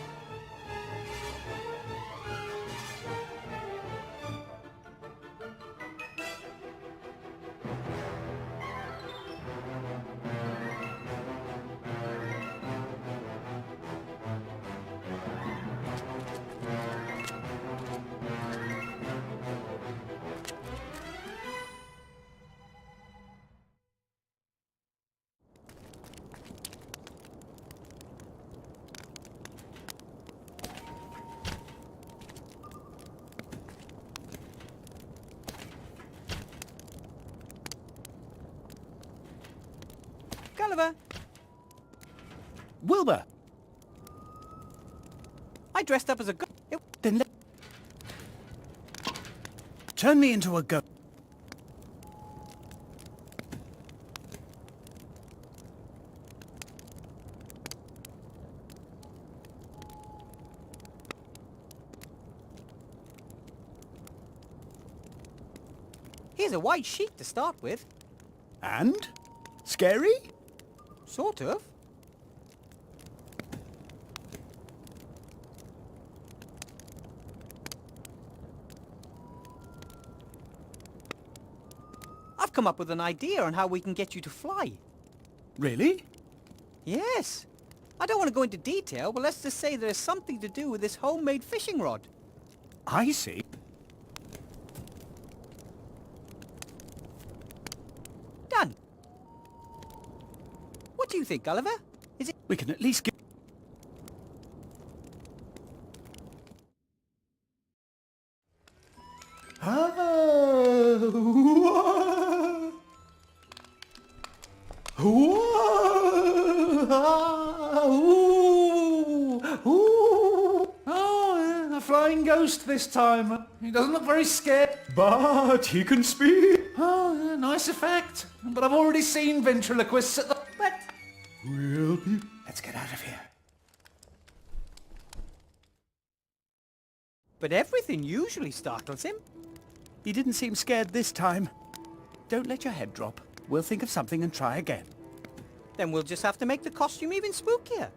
Gulliver, Wilbur! I dressed up as a Then let... Turn me into a goat. Here's a white sheet to start with. And? Scary? Sort of. I've come up with an idea on how we can get you to fly. Really? Yes. I don't want to go into detail, but let's just say there's something to do with this homemade fishing rod. I see. Done. What do you think, Gulliver? Is it... We can at least get... Oh, a flying ghost this time. He doesn't look very scared. But he can speak. Oh, nice effect. But I've already seen ventriloquists at the... But... We'll be... Let's get out of here. But everything usually startles him. He didn't seem scared this time. Don't let your head drop. We'll think of something and try again. Then we'll just have to make the costume even spookier.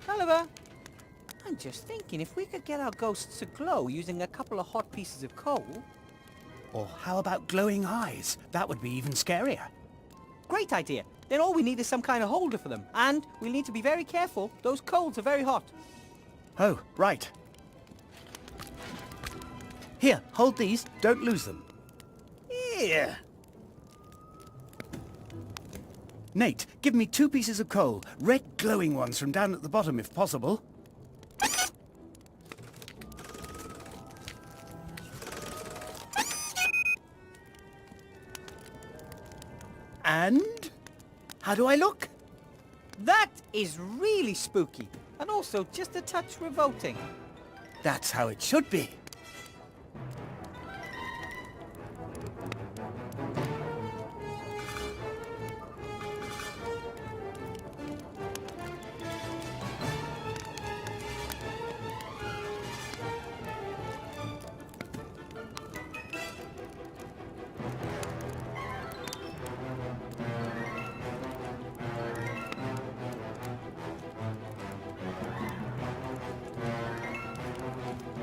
Oliver, I'm just thinking if we could get our ghosts to glow using a couple of hot pieces of coal. Or how about glowing eyes? That would be even scarier. Great idea. Then all we need is some kind of holder for them. And we'll need to be very careful. Those coals are very hot. Oh, right. Here, hold these. Don't lose them. Yeah. Nate, give me 2 pieces of coal. Red glowing ones from down at the bottom, if possible. And? How do I look? That is really spooky. And also just a touch revolting. That's how it should be.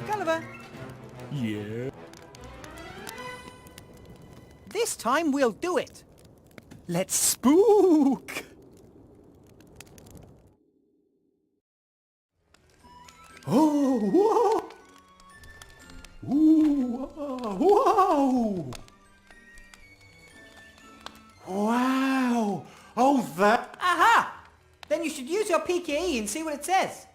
Gulliver, Yeah. this time we'll do it. Let's spook! Oh, whoa! Ooh, whoa! Wow! Oh, that... Aha! Then you should use your PKE and see what it says.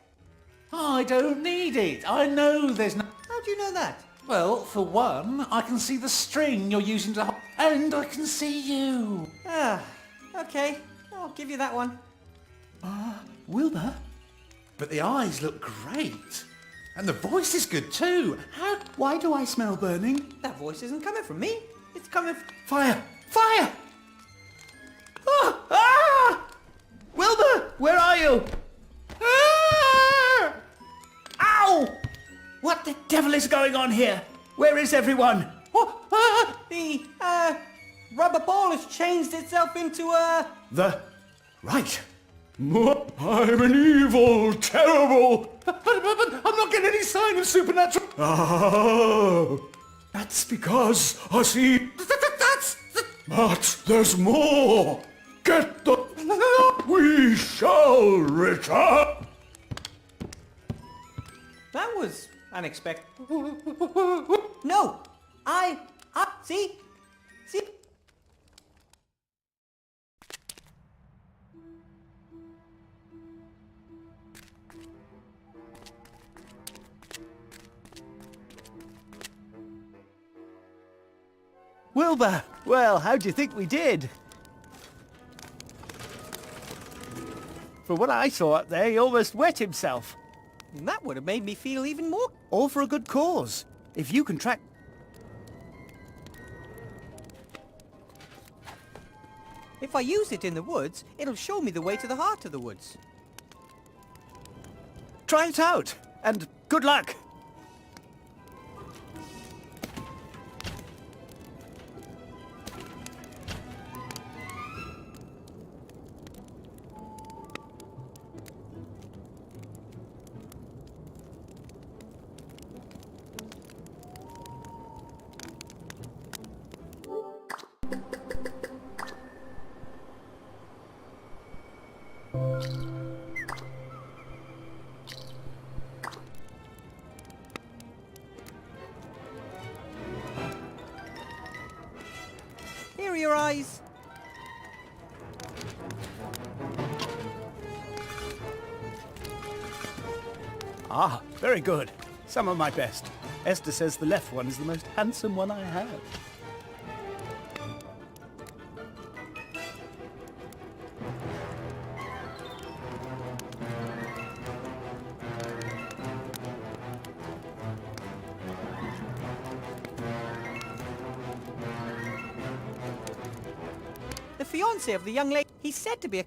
I don't need it. I know there's no... How do you know that? Well, for one, I can see the string you're using to... And I can see you. Ah, okay. I'll give you that one. Wilbur? But the eyes look great. And the voice is good too. How... Why do I smell burning? That voice isn't coming from me. It's coming from... Fire! Fire! Ah! Ah! Wilbur, where are you? Ah! Ow! What the devil is going on here? Where is everyone? Oh, the, rubber ball has changed itself into a... Right. I'm an evil, terrible... But I'm not getting any sign of supernatural... Oh, that's because I see... That's... But there's more. Get the... We shall return. That was unexpected. No! See? See? Wilbur, well, how do you think we did? For what I saw up there, he almost wet himself. That would have made me feel even more... All for a good cause. If you can track... If I use it in the woods, it'll show me the way to the heart of the woods. Try it out, and good luck. Here are your eyes. Ah, very good. Some of my best. Esther says the left one is the most handsome one I have. The fiancé of the young lady. He's said to be a...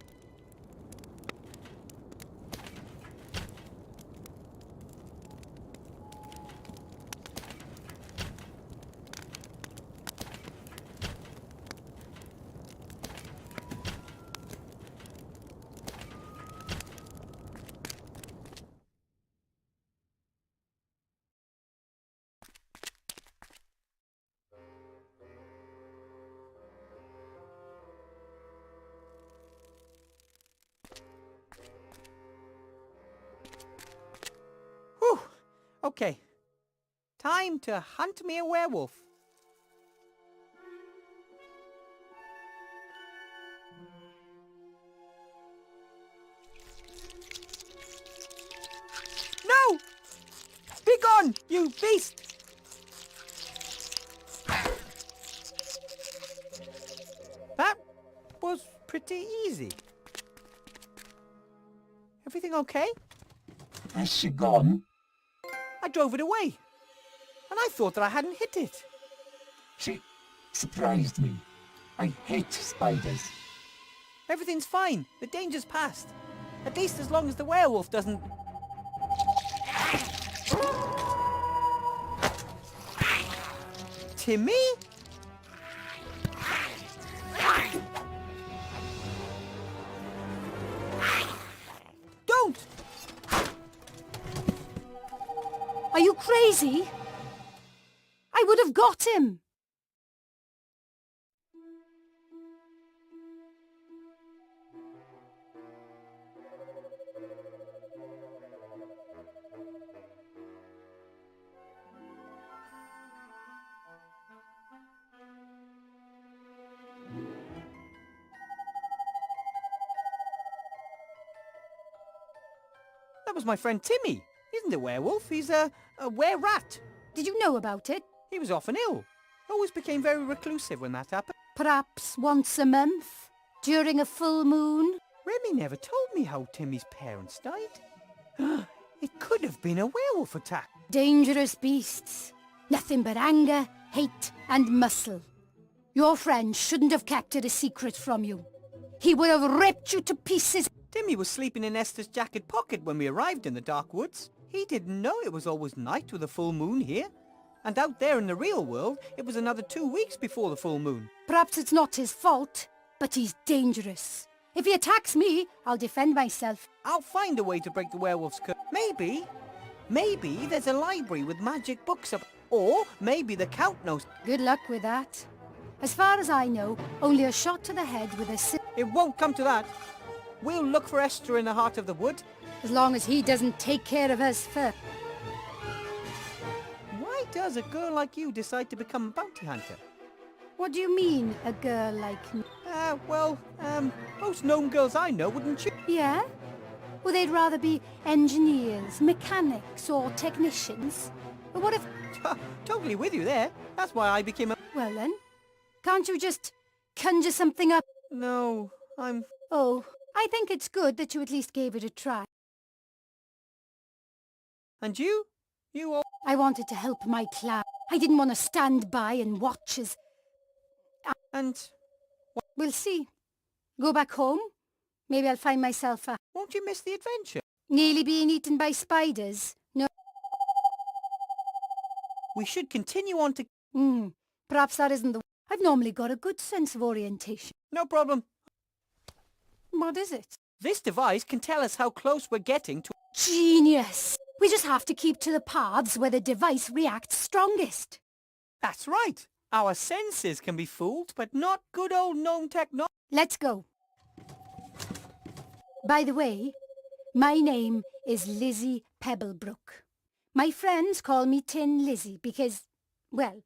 Whew. Okay. Time to hunt me a werewolf. No! Begone, you beast! That was pretty easy. Everything okay? Has she gone? I drove it away. And I thought that I hadn't hit it. She surprised me. I hate spiders. Everything's fine. The danger's past. At least as long as the werewolf doesn't... Timmy? Don't! Are you crazy? I would have got him. That was my friend Timmy. He isn't a werewolf, he's a were-rat. Did you know about it? He was often ill. Always became very reclusive when that happened. Perhaps once a month? During a full moon? Remy never told me how Timmy's parents died. It could have been a werewolf attack. Dangerous beasts. Nothing but anger, hate and muscle. Your friend shouldn't have kept it a secret from you. He would have ripped you to pieces. Timmy was sleeping in Esther's jacket pocket when we arrived in the dark woods. He didn't know it was always night with a full moon here. And out there in the real world, it was another 2 weeks before the full moon. Perhaps it's not his fault, but he's dangerous. If he attacks me, I'll defend myself. I'll find a way to break the werewolf's curse. Maybe there's a library with magic books up. Or maybe the Count knows. Good luck with that. As far as I know, only a shot to the head with a It won't come to that. We'll look for Esther in the heart of the wood. as long as he doesn't take care of us first. Why does a girl like you decide to become a bounty hunter? What do you mean, a girl like me? Most gnome girls I know wouldn't choose. Yeah? Well, they'd rather be engineers, mechanics, or technicians. But what if... Totally with you there. That's why I became a... Well then, can't you just conjure something up? No, I'm... Oh, I think it's good that you at least gave it a try. And you? You all... I wanted to help my clan. I didn't want to stand by and watch as... And... We'll see. Go back home. Maybe I'll find myself a... Won't you miss the adventure? Nearly being eaten by spiders? No. We should continue on to... Perhaps that isn't the... I've normally got a good sense of orientation. No problem. What is it? This device can tell us how close we're getting to... Genius! We just have to keep to the paths where the device reacts strongest. That's right. Our senses can be fooled, but not good old gnome technology. Let's go. By the way, my name is Lizzie Pebblebrook. My friends call me Tin Lizzie because, well,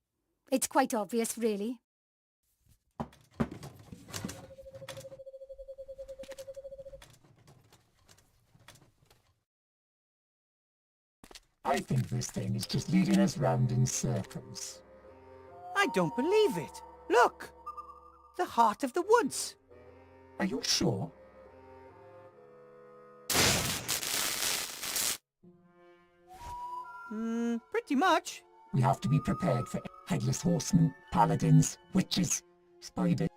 it's quite obvious, really. I think this thing is just leading us round in circles. I don't believe it. Look! The heart of the woods. Are you sure? Pretty much. We have to be prepared for headless horsemen, paladins, witches, spiders.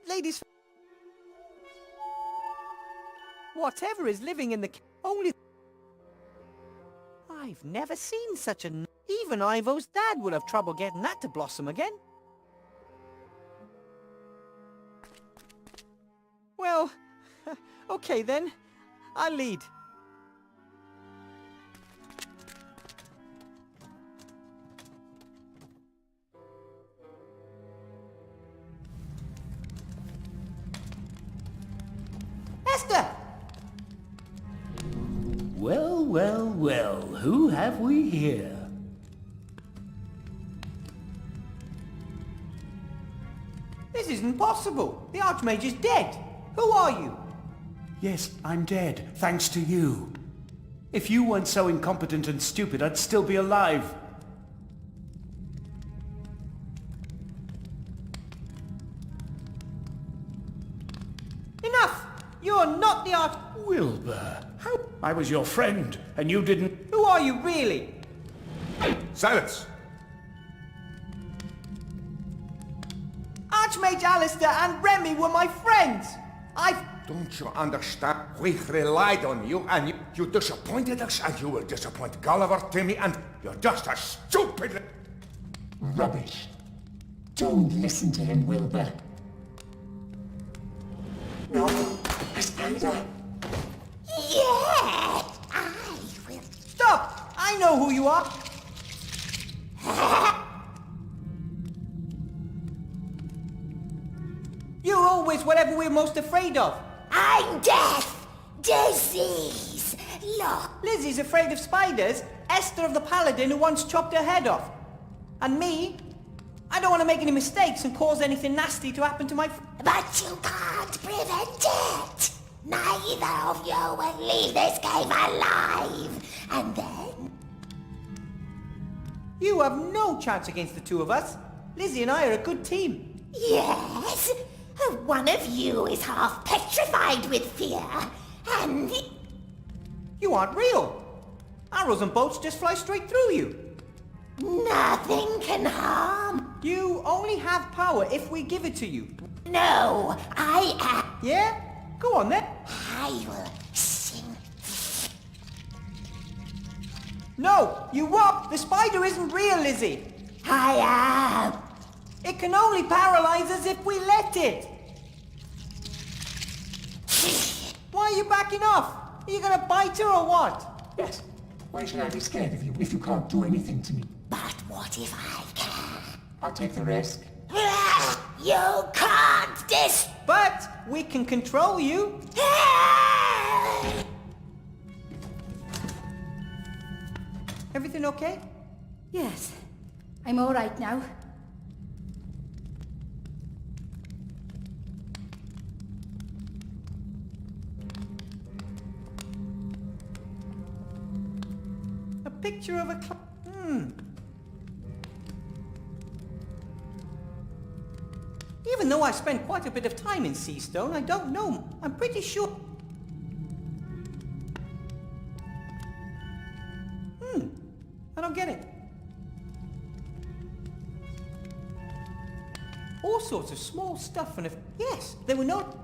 Ladies... whatever is living in the... Only... I've never seen such a... Even Ivo's dad would have trouble getting that to blossom again. Well, okay then. I'll lead. Esther! Well, well, well, who have we here? This isn't possible. The Archmage is dead. Who are you? Yes, I'm dead, thanks to you. If you weren't so incompetent and stupid, I'd still be alive. Enough! You're not the Arch... Wilbur, how... I was your friend, and you didn't... Who are you really? Silence! Archmage Alistair and Remy were my friends. Don't you understand? We relied on you, and you disappointed us, and you will disappoint Gulliver, Timmy, and you're just a stupid... Rubbish. Don't listen to him, Wilbur. No, a spider. Yeah, I will. Stop! I know who you are. You're always whatever we're most afraid of. I'm death, disease, look. Lizzie's afraid of spiders. Esther of the Paladin who once chopped her head off. And me? I don't want to make any mistakes and cause anything nasty to happen to my... But you can't prevent it. Neither of you will leave this cave alive. And then... You have no chance against the two of us. Lizzie and I are a good team. Yes, one of you is half petrified with fear, and... You aren't real. Arrows and bolts just fly straight through you. Nothing can harm. You only have power if we give it to you. No, I am... Yeah? Go on then. I will sing. No, you won't. The spider isn't real, Lizzie. I am. It can only paralyze us if we let it. Why are you backing off? Are you gonna bite her or what? Yes. Why should I be scared of you if you can't do anything to me? But what if I can? I'll take the risk. You can't But we can control you. Everything okay? Yes, I'm all right now. A picture of a Even though I spent quite a bit of time in Seastone, I don't know. I'm pretty sure... I don't get it. All sorts of small stuff and if... Yes, there were no...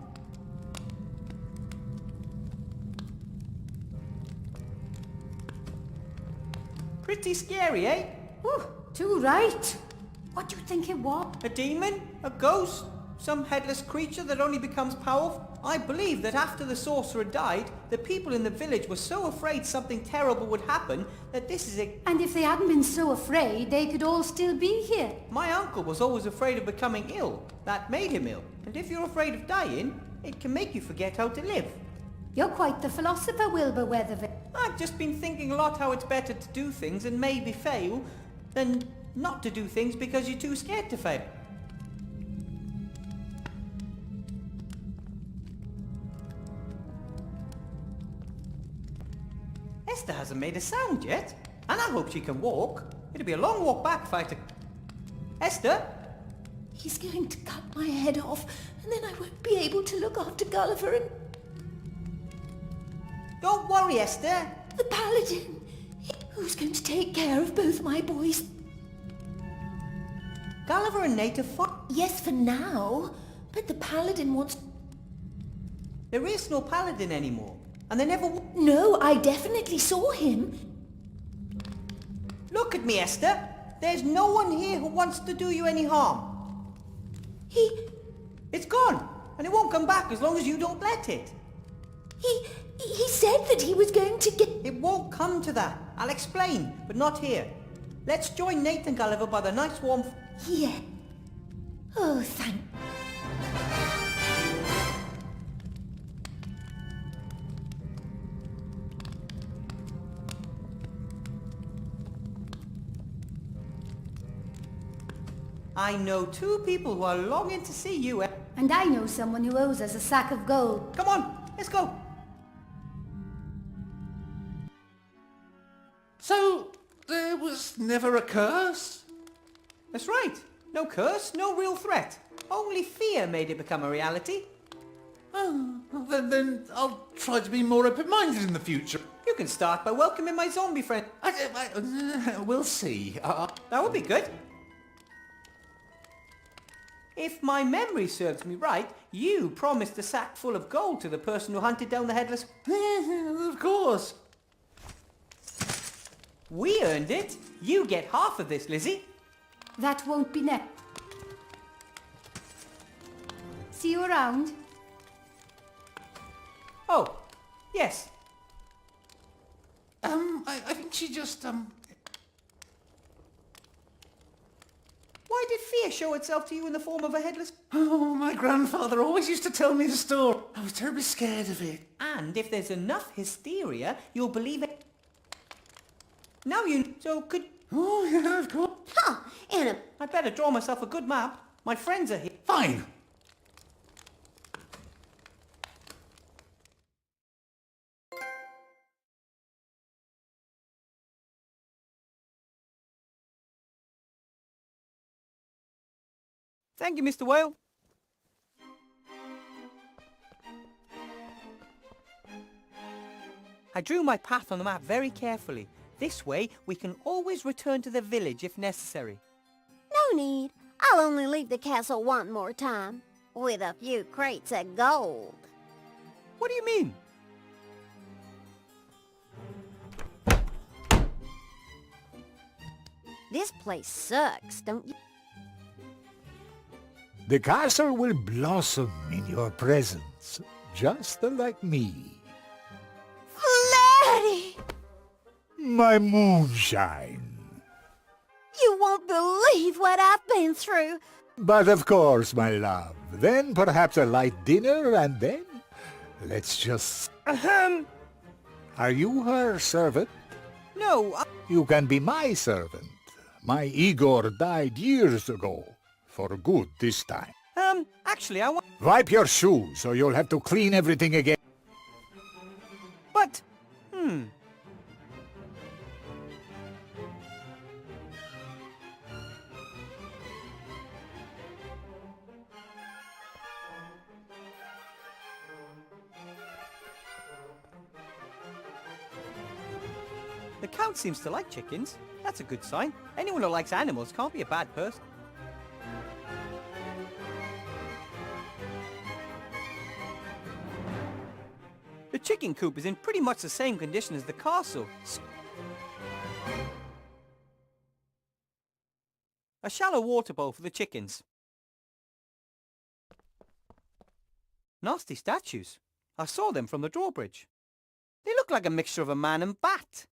Pretty scary, eh? Oh, too right. What do you think it was? A demon? A ghost? Some headless creature that only becomes powerful? I believe that after the sorcerer died, the people in the village were so afraid something terrible would happen that this is a... And if they hadn't been so afraid, they could all still be here. My uncle was always afraid of becoming ill. That made him ill. And if you're afraid of dying, it can make you forget how to live. You're quite the philosopher, Wilbur Weatherby. I've just been thinking a lot how it's better to do things and maybe fail than not to do things because you're too scared to fail. Esther hasn't made a sound yet, and I hope she can walk. It'll be a long walk back if I have to... Esther? He's going to cut my head off, and then I won't be able to look after Gulliver and... Don't worry, Esther. the Paladin. Who's going to take care of both my boys? Gulliver and Nate are fine. Yes, for now. But the Paladin wants... There is no Paladin anymore. And they never... No, I definitely saw him. Look at me, Esther. There's no one here who wants to do you any harm. It's gone, and it won't come back as long as you don't let it. He said that he was going to get... It won't come to that. I'll explain, but not here. Let's join Nate and Gulliver by the nice warm... Yeah. Oh, thank... I know two people who are longing to see you. And I know someone who owes us a sack of gold. Come on, let's go. So, there was never a curse? That's right. No curse, no real threat. Only fear made it become a reality. Oh, well, then I'll try to be more open-minded in the future. You can start by welcoming my zombie friend. We'll see. That would be good. If my memory serves me right, you promised a sack full of gold to the person who hunted down the headless... Of course. We earned it. You get half of this, Lizzie. That won't be next. See you around. Oh, yes. I think she just, Why did fear show itself to you in the form of a headless... Oh, my grandfather always used to tell me the story. I was terribly scared of it. And if there's enough hysteria, you'll believe it. Now you... So could... Oh, yeah, of course. Huh, and I'd better draw myself a good map. My friends are here. Fine. Thank you, Mr. Whale. I drew my path on the map very carefully. This way, we can always return to the village if necessary. no need. I'll only leave the castle one more time. With a few crates of gold. What do you mean? This place sucks, don't you? The castle will blossom in your presence, just like me. Flatty! My moonshine. You won't believe what I've been through. But of course, my love. Then perhaps a light dinner, and then let's just... Ahem. Are you her servant? No, You can be my servant. My Igor died years ago. For good this time. actually, I want... Wipe your shoes, or you'll have to clean everything again. But... The Count seems to like chickens. That's a good sign. Anyone who likes animals can't be a bad person. The chicken coop is in pretty much the same condition as the castle. A shallow water bowl for the chickens. Nasty statues. I saw them from the drawbridge. They look like a mixture of a man and bat.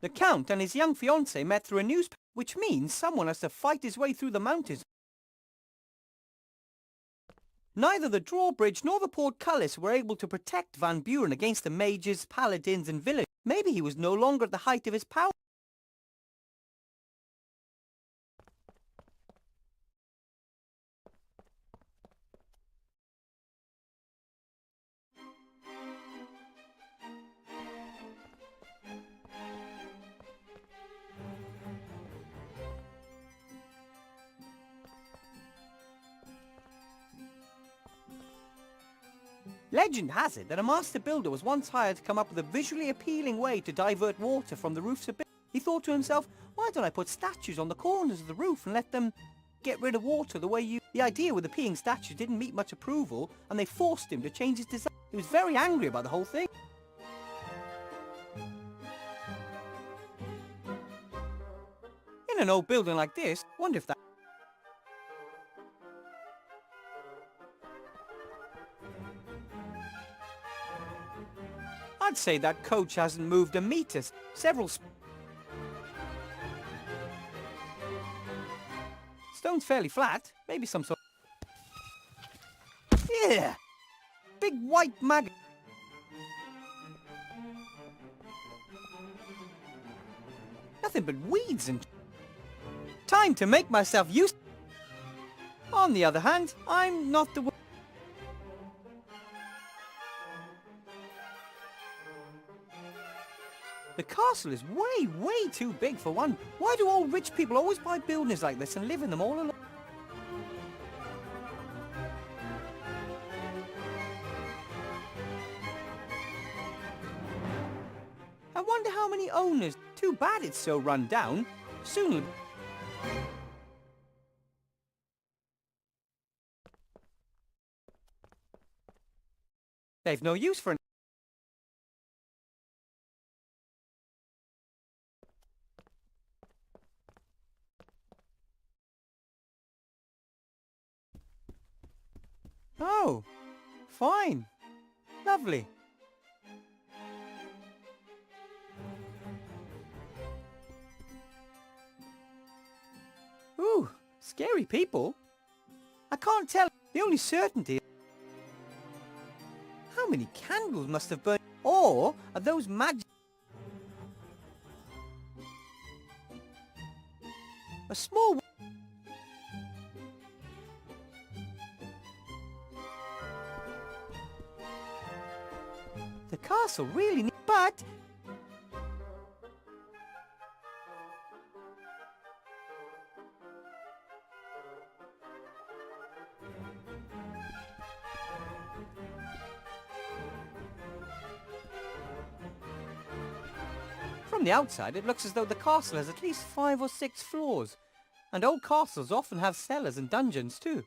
The Count and his young fiancée met through a newspaper, which means someone has to fight his way through the mountains. Neither the drawbridge nor the portcullis were able to protect Van Buren against the mages, paladins and villagers. Maybe he was no longer at the height of his power. Legend has it that a master builder was once hired to come up with a visually appealing way to divert water from the roofs of buildings. He thought to himself, why don't I put statues on the corners of the roof and let them get rid of water the way you... The idea with the peeing statue didn't meet much approval, and they forced him to change his design. He was very angry about the whole thing. In an old building like this, wonder if that... I'd say that coach hasn't moved a meter. Stone's fairly flat. Maybe some sort... Yeah! Big white maggot. Nothing but weeds and... Time to make myself used... On the other hand, I'm not the... The castle is way too big for one. Why do all rich people always buy buildings like this and live in them all alone? I wonder how many owners. Too bad it's so run down. Soon... They've no use for an... Oh, fine. Lovely. Ooh, scary people. I can't tell. The only certainty... How many candles must have burned? Or are those magic... A small... The castle really needs... But... From the outside, it looks as though the castle has at least 5 or 6 floors. And old castles often have cellars and dungeons too.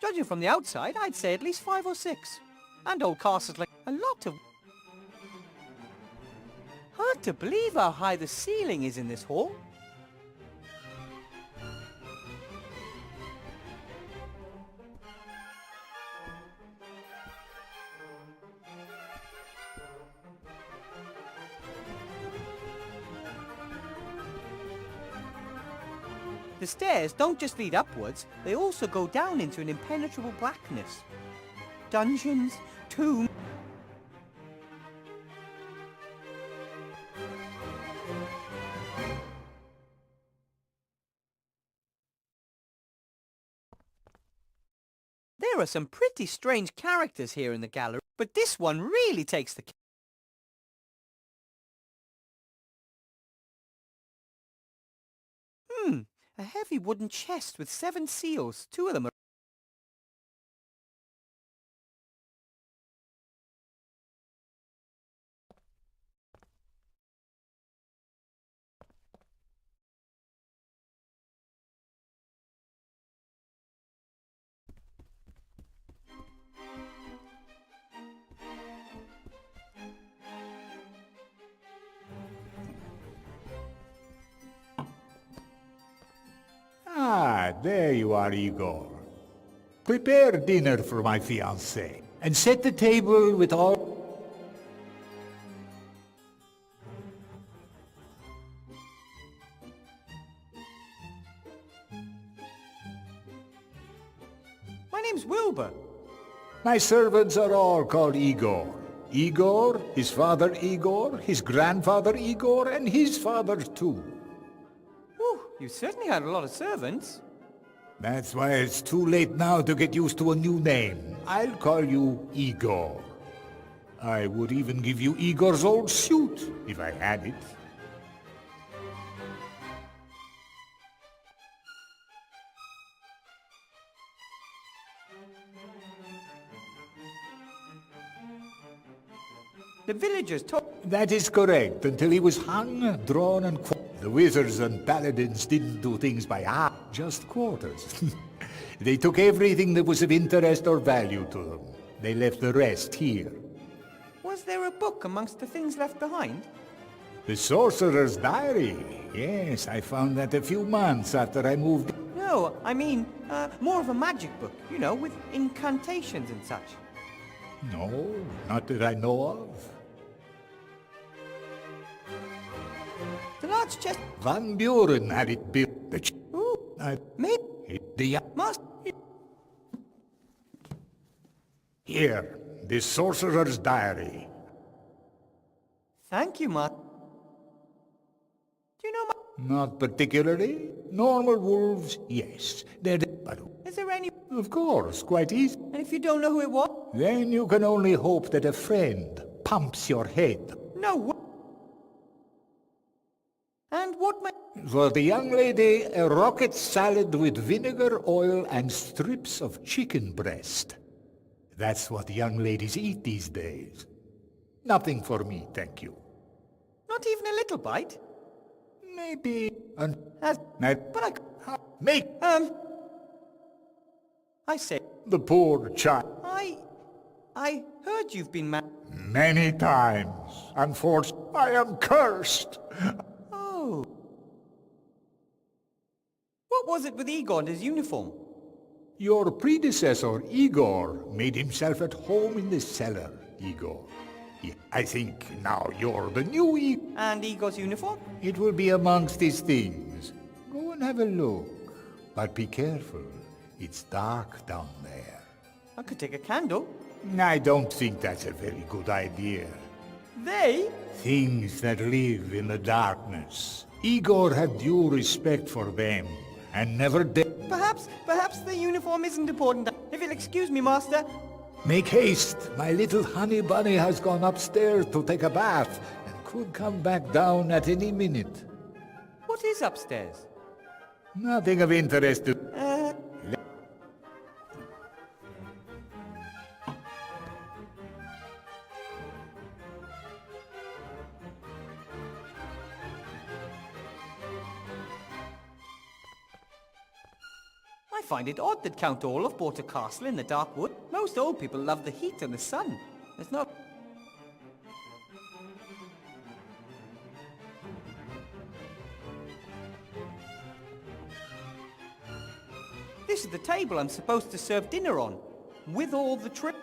Judging from the outside, I'd say at least 5 or 6. And old castles like a lot of... Hard to believe how high the ceiling is in this hall. The stairs don't just lead upwards, they also go down into an impenetrable blackness. Dungeons, tombs... There are some pretty strange characters here in the gallery, but this one really takes the... A heavy wooden chest with 7 seals. 2 of them are... Ah, there you are, Igor. Prepare dinner for my fiancée, and set the table with all... My name's Wilbur. My servants are all called Igor. Igor, his father Igor, his grandfather Igor, and his father too. Whew, you certainly had a lot of servants. That's why it's too late now to get used to a new name. I'll call you Igor. I would even give you Igor's old suit, if I had it. The villagers told... That is correct, until he was hung, drawn, and quartered. The wizards and paladins didn't do things by half, just quarters. They took everything that was of interest or value to them. They left the rest here. Was there a book amongst the things left behind? The Sorcerer's Diary. Yes, I found that a few months after I moved. No, I mean, more of a magic book, you know, with incantations and such. No, not that I know of. The large chest... Van Buren had it built. The Ooh, maybe... the Must... Here, the Sorcerer's Diary. Thank you, Ma. Do you know, Not particularly. Normal wolves, yes. They're but is there any... of course, quite easy. And if you don't know who it was? Then you can only hope that a friend pumps your head. No. And what may... For the young lady, a rocket salad with vinegar, oil, and strips of chicken breast. That's what young ladies eat these days. Nothing for me, thank you. Not even a little bite? Maybe As... but But make I say... the poor child. I heard you've been Many times. Unfortunately, I am cursed. Oh. What was it with Igor and his uniform? Your predecessor, Igor, made himself at home in the cellar, Igor. I think now you're the new Igor. And Igor's uniform? It will be amongst his things. Go and have a look. But be careful. It's dark down there. I could take a candle. I don't think that's a very good idea. They? Things that live in the darkness. Igor had due respect for them, and never did. Perhaps the uniform isn't important. If you'll excuse me, Master. Make haste! My little honey bunny has gone upstairs to take a bath, and could come back down at any minute. What is upstairs? Nothing of interest to... I find it odd that Count Olaf bought a castle in the dark wood. Most old people love the heat and the sun. It's not... This is the table I'm supposed to serve dinner on. With all the trip...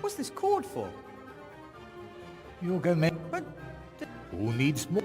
What's this cord for? You can make... But... Who needs more?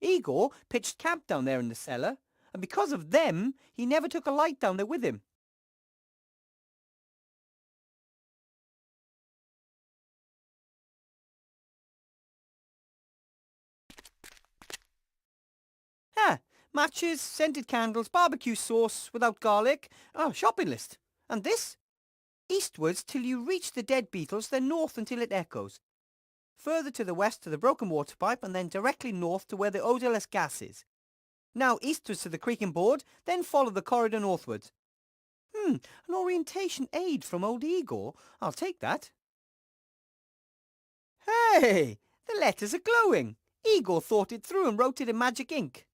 Igor pitched camp down there in the cellar, and because of them, he never took a light down there with him. Matches, scented candles, barbecue sauce without garlic. Oh, shopping list. And this? Eastwards till you reach the dead beetles, then north until it echoes. Further to the west to the broken water pipe, and then directly north to where the odorless gas is. Now eastwards to the creaking board, then follow the corridor northwards. An orientation aid from old Igor. I'll take that. Hey! The letters are glowing. Igor thought it through and wrote it in magic ink.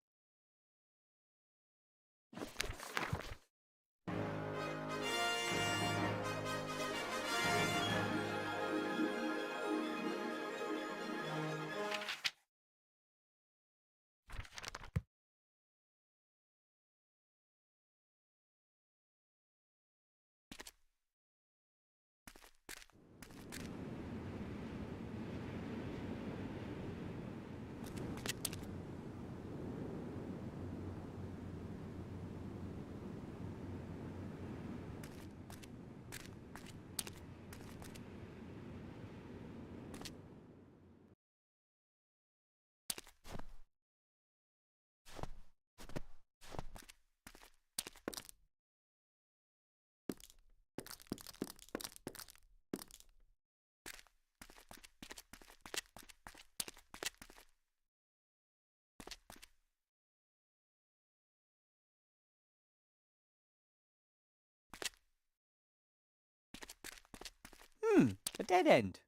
A dead end.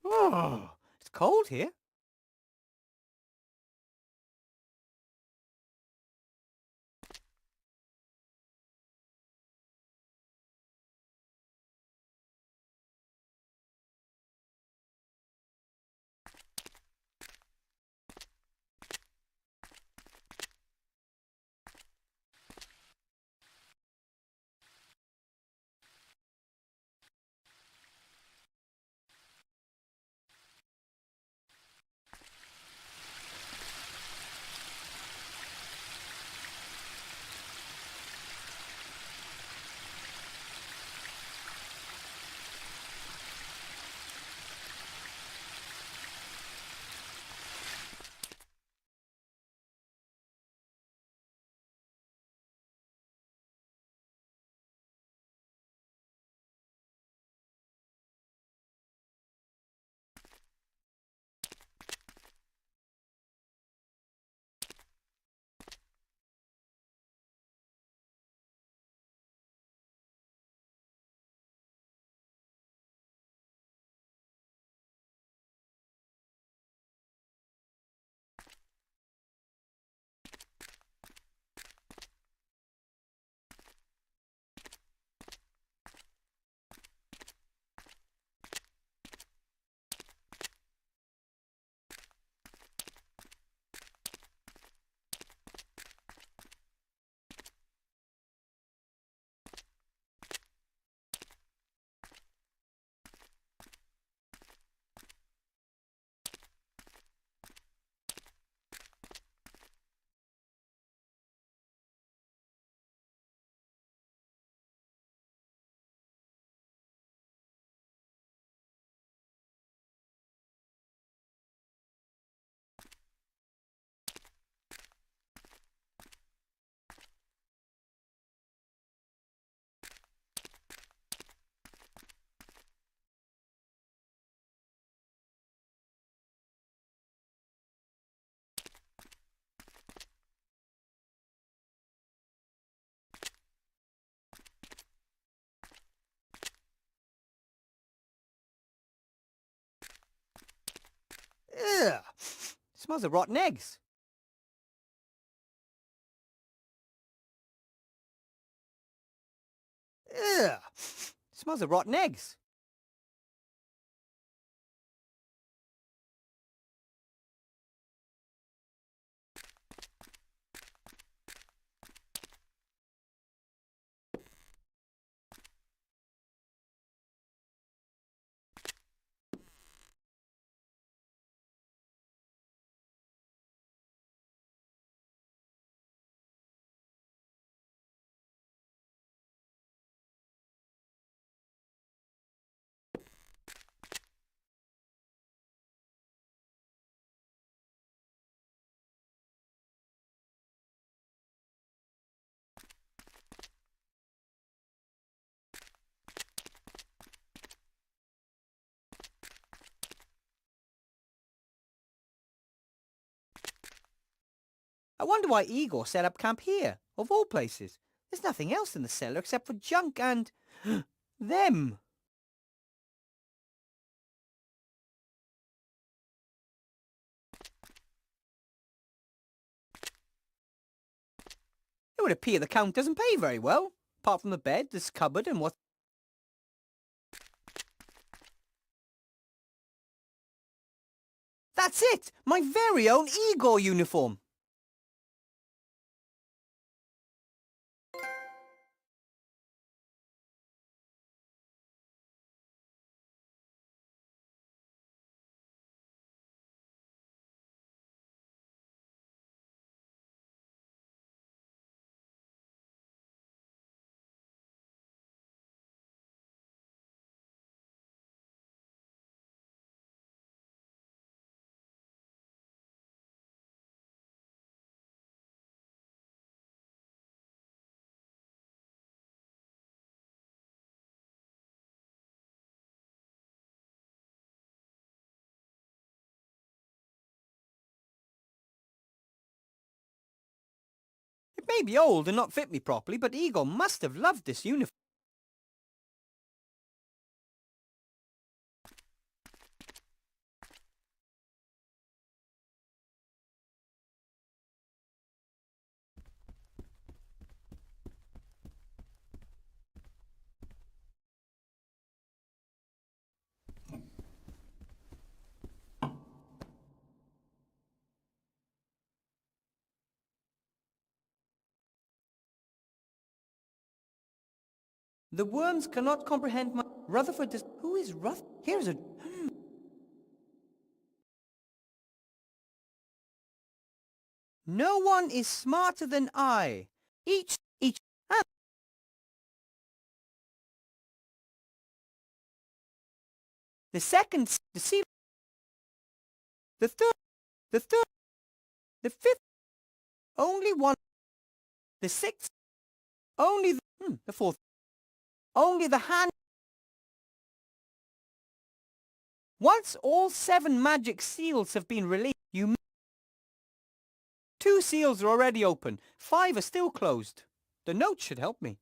Oh, it's cold here. Ugh. Smells of rotten eggs. Ugh. Smells of rotten eggs. I wonder why Igor set up camp here, of all places. There's nothing else in the cellar except for junk and... them. It would appear the Count doesn't pay very well. Apart from the bed, this cupboard and what... That's it! My very own Igor uniform! It may be old and not fit me properly, but Igor must have loved this uniform. The worms cannot comprehend my... Rutherford does... Who is Rutherford? Here's a... No one is smarter than I. Each... Ah. The second... The seal... The third... The third... The fifth... Only one... The sixth... Only the... The fourth... Only the hand... Once all 7 magic seals have been released, you... 2 seals are already open. 5 are still closed. The note should help me.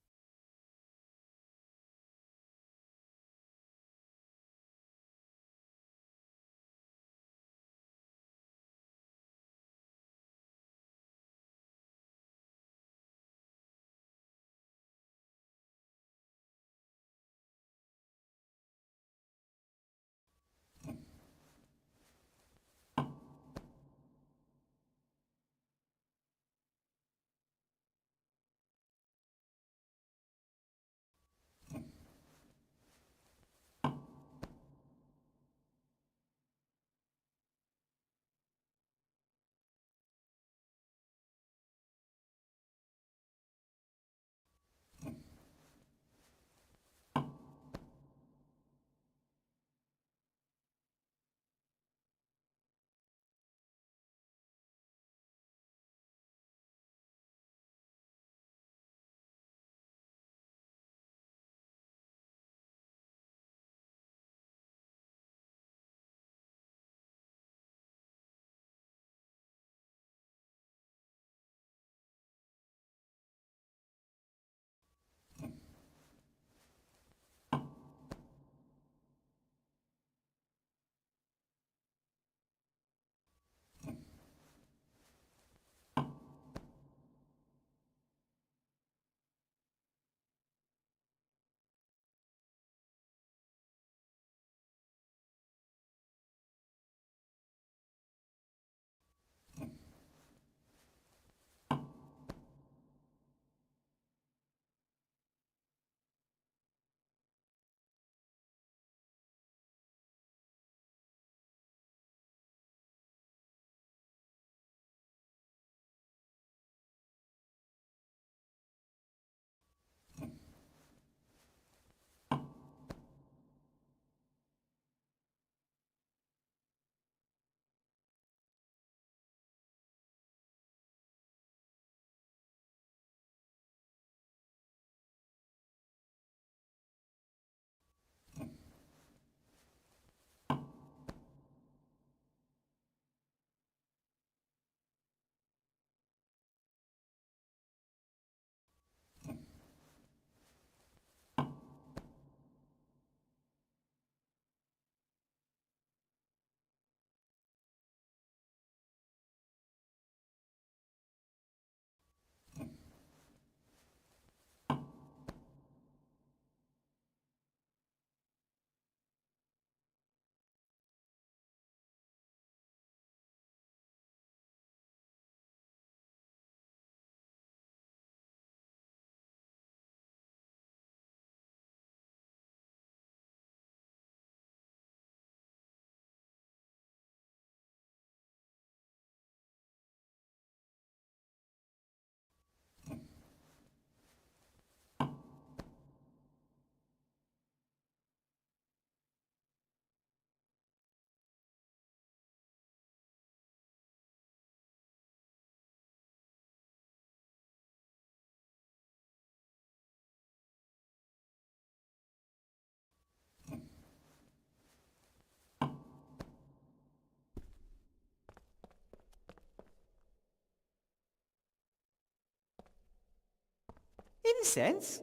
Incense?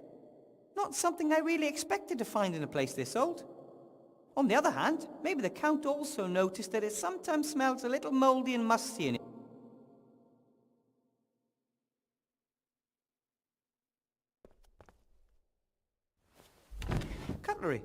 Not something I really expected to find in a place this old. On the other hand, maybe the Count also noticed that it sometimes smells a little mouldy and musty in it. Cutlery.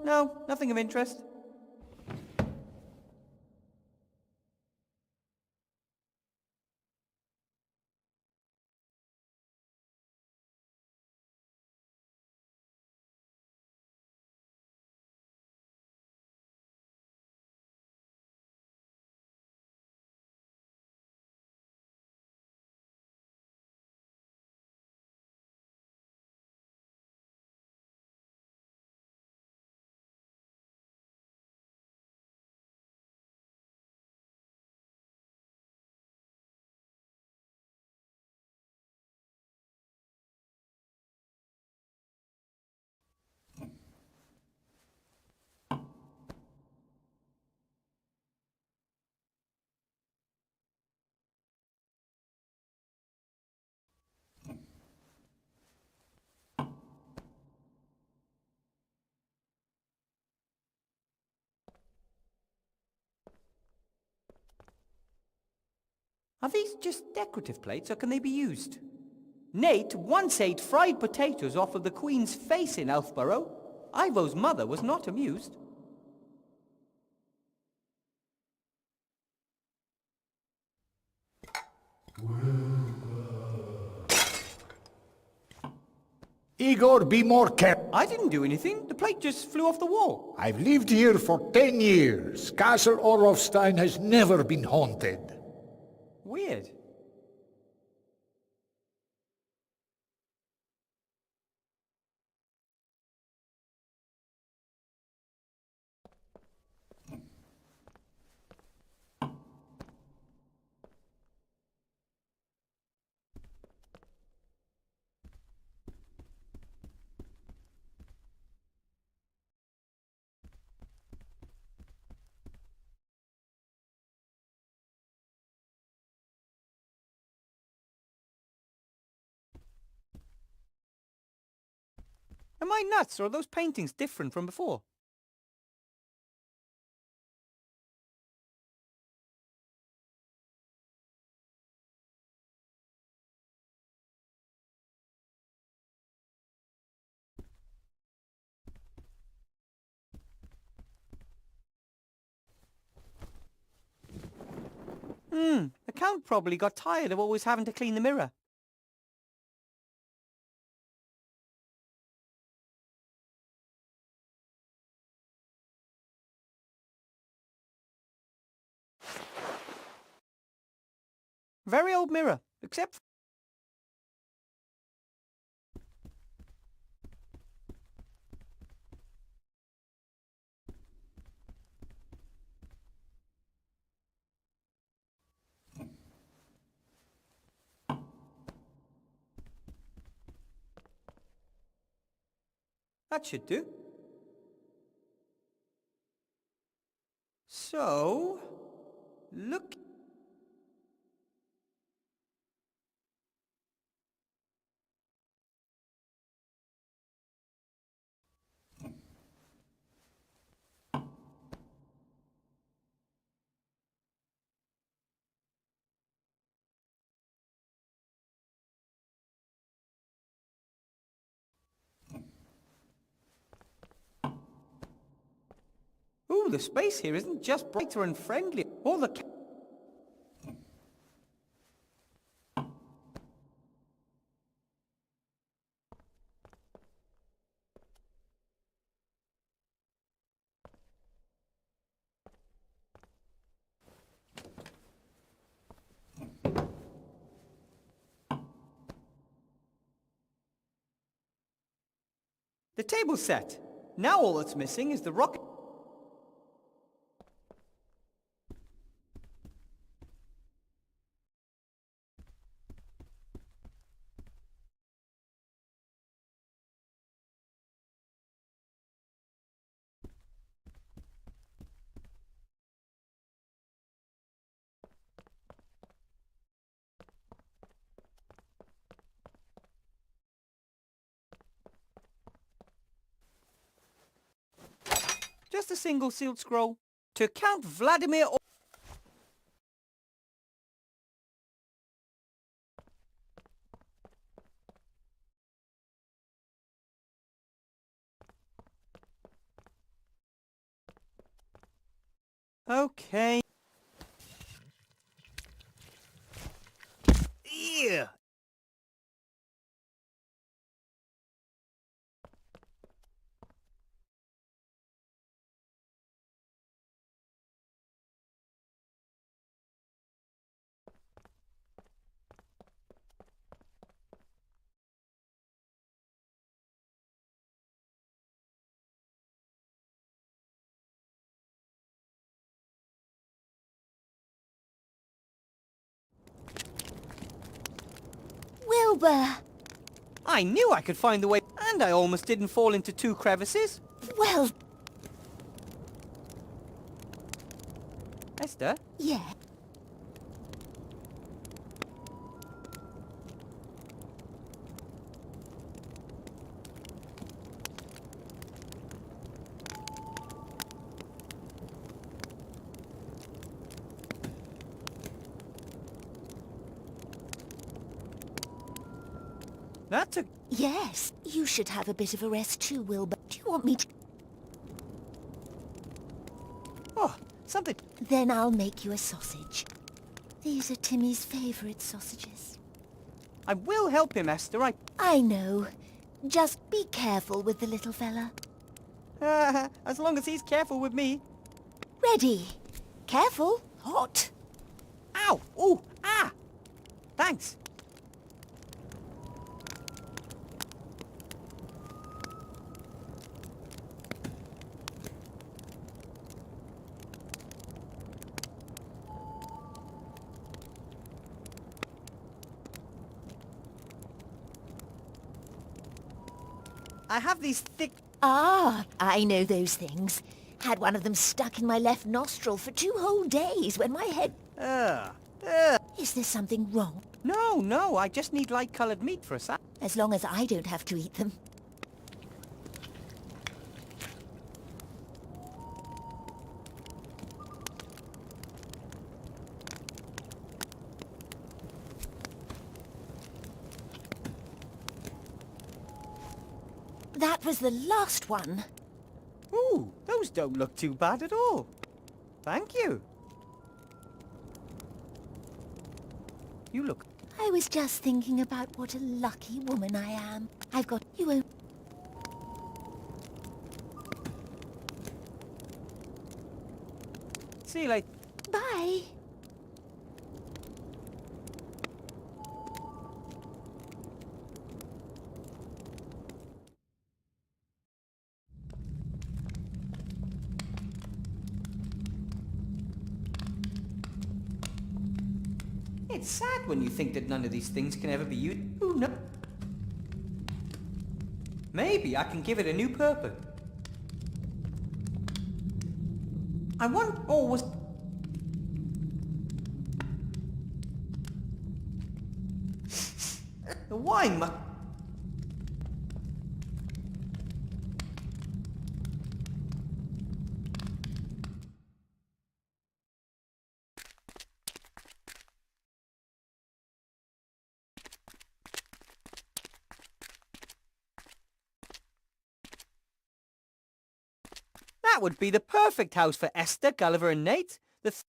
No, nothing of interest. Are these just decorative plates, or can they be used? Nate once ate fried potatoes off of the Queen's face in Elfborough. Ivo's mother was not amused. Igor, be more careful. I didn't do anything. The plate just flew off the wall. I've lived here for 10 years. Castle Orlofstein has never been haunted. Weird. Am I nuts, or are those paintings different from before? The Count probably got tired of always having to clean the mirror. Very old mirror, except... That should do. So, look... Ooh, the space here isn't just brighter and friendly. All the... The table's set. Now all that's missing is the rocket... a single sealed scroll. To Count Vladimir... Okay. Yeah. Wilbur! I knew I could find the way, and I almost didn't fall into 2 crevices. Well, Esther? yeah. That's a... Yes, you should have a bit of a rest too, Wilbur. Do you want me to... Oh, something... Then I'll make you a sausage. These are Timmy's favourite sausages. I will help him, Esther. I know. Just be careful with the little fella. As long as he's careful with me. Ready. Careful. Hot. Ow! Ooh! Ah! Thanks. I have these thick... Ah, I know those things. Had one of them stuck in my left nostril for 2 whole days when my head... Is there something wrong? No, I just need light-coloured meat for a salad. As long as I don't have to eat them. That was the last one. Ooh, those don't look too bad at all. Thank you. You look... I was just thinking about what a lucky woman I am. I've got... You won't... See you later. Bye. It's sad when you think that none of these things can ever be used. Who knows? Maybe I can give it a new purpose. I want always... The wine must... That would be the perfect house for Esther, Gulliver and Nate. Mr.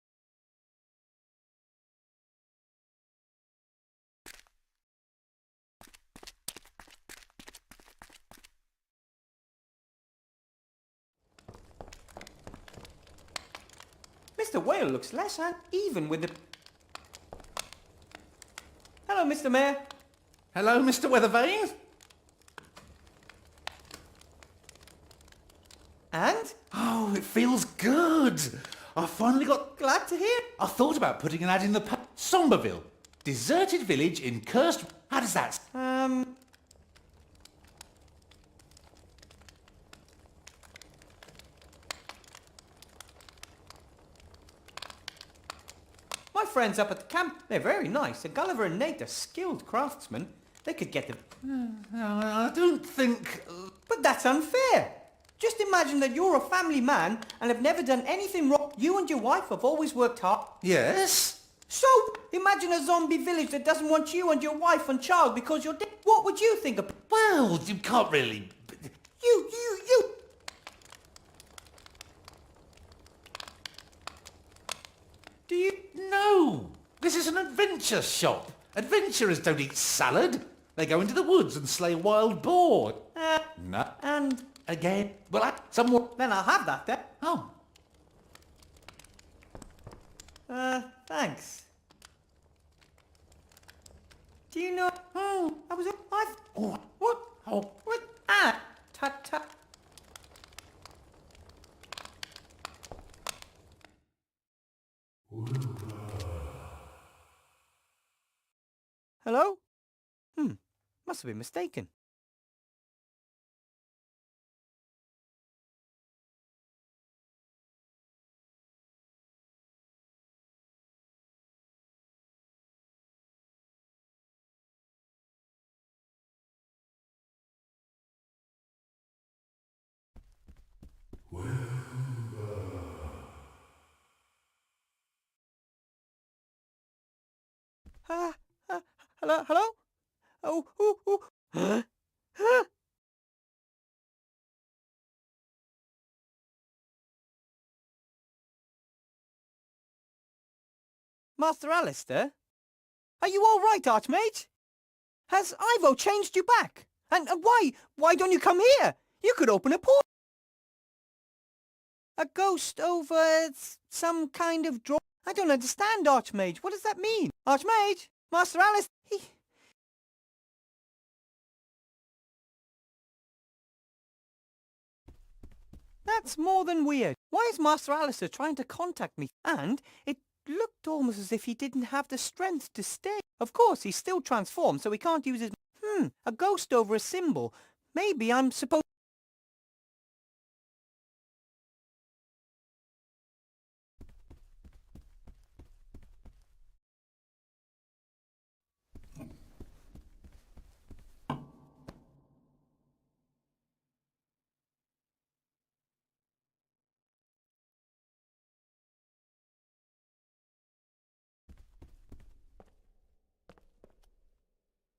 Whale looks less even with the... Hello, Mr. Mayor. Hello, Mr. Weathervane. And? Oh, it feels good. I finally got... Glad to hear. I thought about putting an ad in the... Somberville. Deserted village in cursed... How does that... My friends up at the camp, they're very nice. And Gulliver and Nate are skilled craftsmen. They could get the... I don't think... But that's unfair. Just imagine that you're a family man and have never done anything wrong. You and your wife have always worked hard. Yes? So, imagine a zombie village that doesn't want you and your wife and child because you're dead. What would you think of... Well, you can't really... You! Do you... No! This is an adventure shop. Adventurers don't eat salad. They go into the woods and slay wild boar. No. And... Again. Well, someone... Then I'll have that then. Oh. Thanks. Do you know... Oh, I was... Oh, what? Oh, What? Tut tut. Hello? Must have been mistaken. Hello? Oh. Master Alistair? Are you all right, Archmage? Has Ivo changed you back? And why don't you come here? You could open a portal. A ghost over some kind of draw... I don't understand, Archmage. What does that mean? Archmage? Master Alistair? That's more than weird. Why is Master Alistair trying to contact me? And it looked almost as if he didn't have the strength to stay. Of course, he's still transformed, so he can't use his... a ghost over a symbol. Maybe I'm supposed...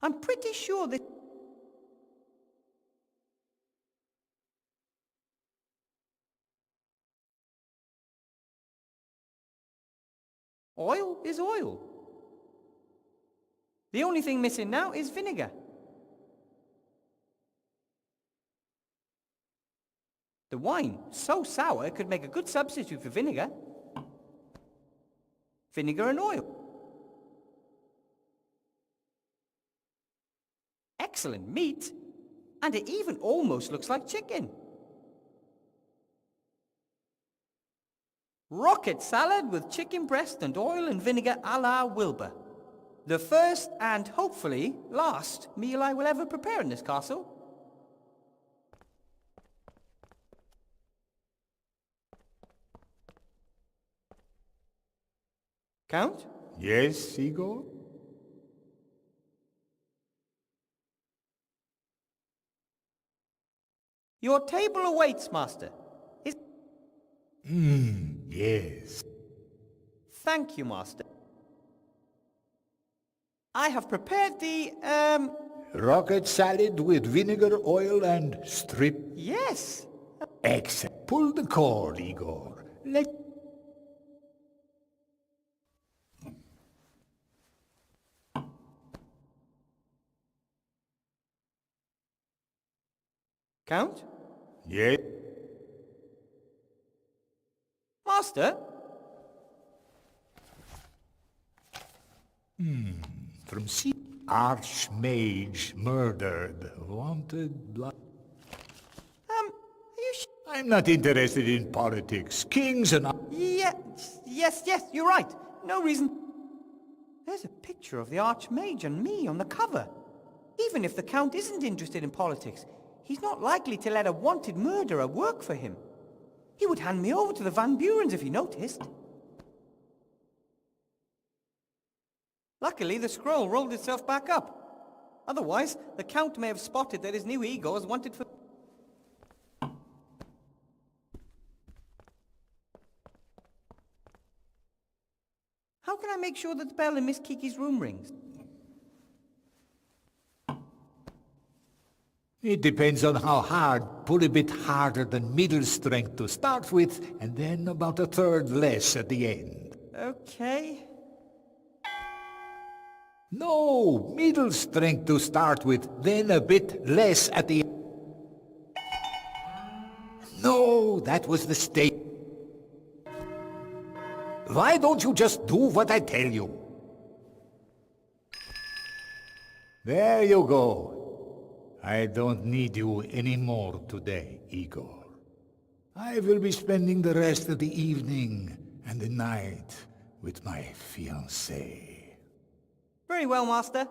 I'm pretty sure that... Oil is oil. The only thing missing now is vinegar. The wine, so sour, it could make a good substitute for vinegar. Vinegar and oil. Excellent meat. And it even almost looks like chicken. Rocket salad with chicken breast and oil and vinegar a la Wilbur. The first and hopefully last meal I will ever prepare in this castle. Count? Yes, Igor? Your table awaits, Master. Yes. Thank you, Master. I have prepared the, Rocket salad with vinegar, oil, and strip. Yes. Excellent. Pull the cord, Igor. Count? Yes. Master? From sea. Archmage murdered. Wanted blood. Are you I'm not interested in politics. Kings and... Yes, you're right. No reason. There's a picture of the Archmage and me on the cover. Even if the Count isn't interested in politics, he's not likely to let a wanted murderer work for him. He would hand me over to the Van Burens if he noticed. Luckily, the scroll rolled itself back up. Otherwise, the Count may have spotted that his new ego is wanted for... make sure that the bell in Miss Kiki's room rings? It depends on how hard. Pull a bit harder than middle strength to start with, and then about a third less at the end. Okay. No, middle strength to start with, then a bit less at the end. No, that was the state. Why don't you just do what I tell you? There you go. I don't need you anymore today, Igor. I will be spending the rest of the evening and the night with my fiancée. Very well, Master.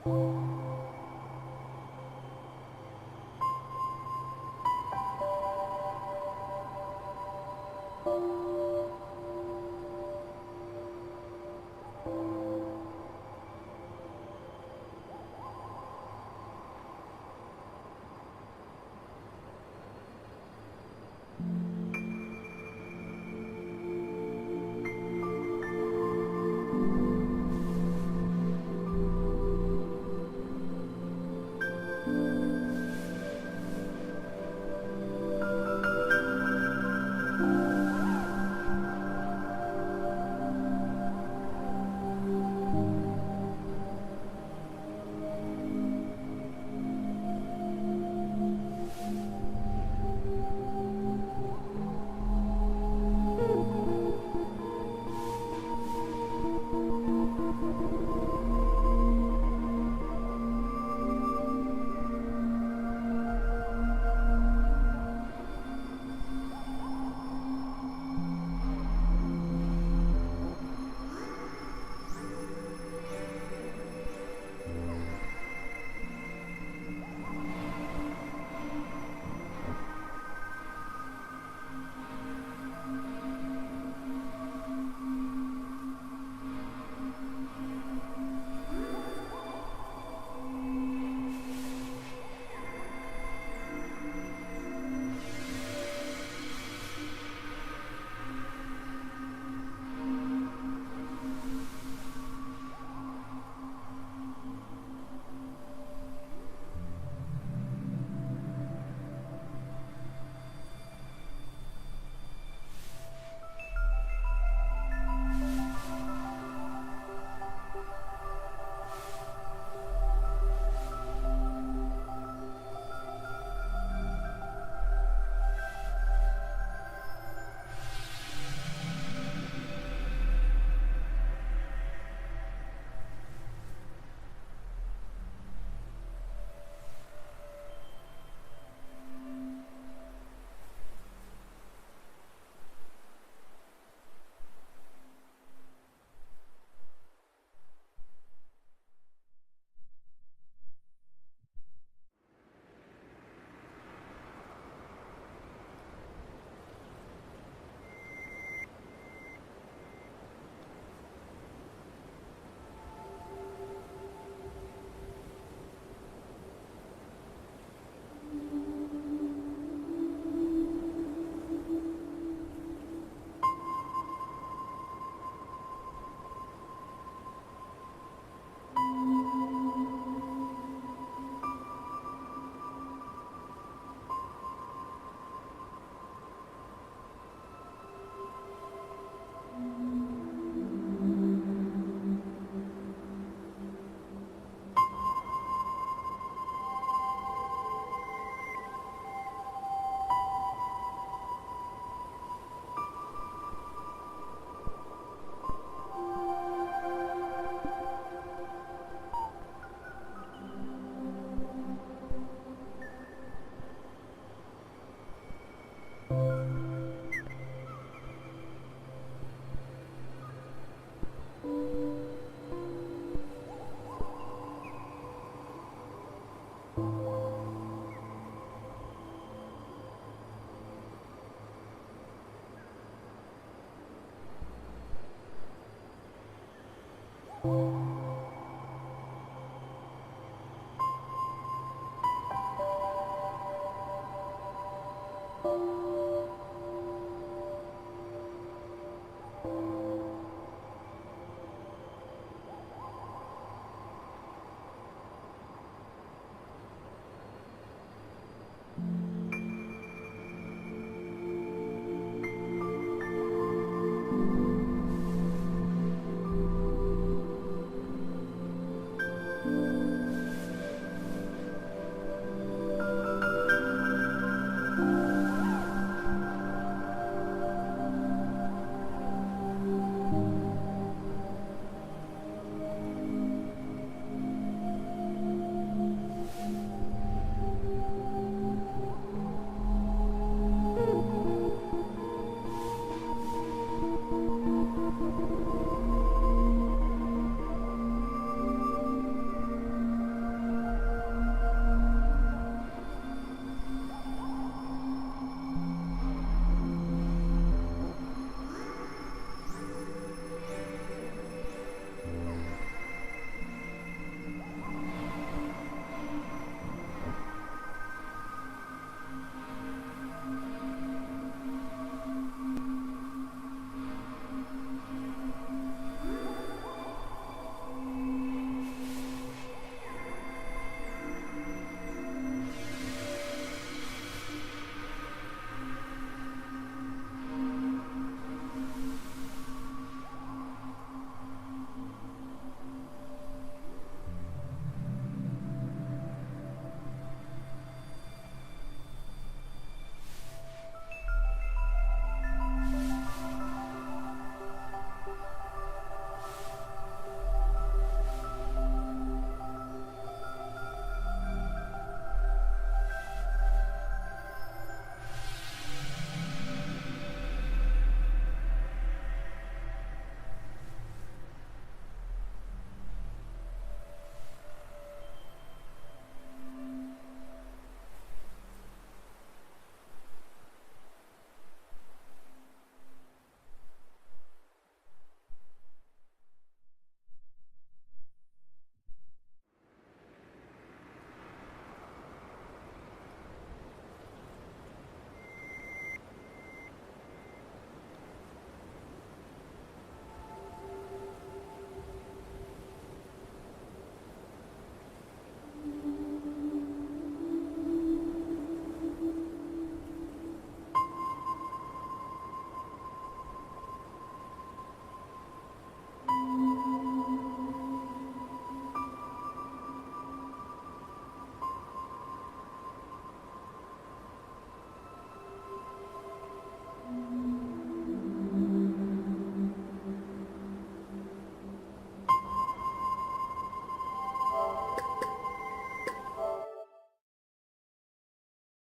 you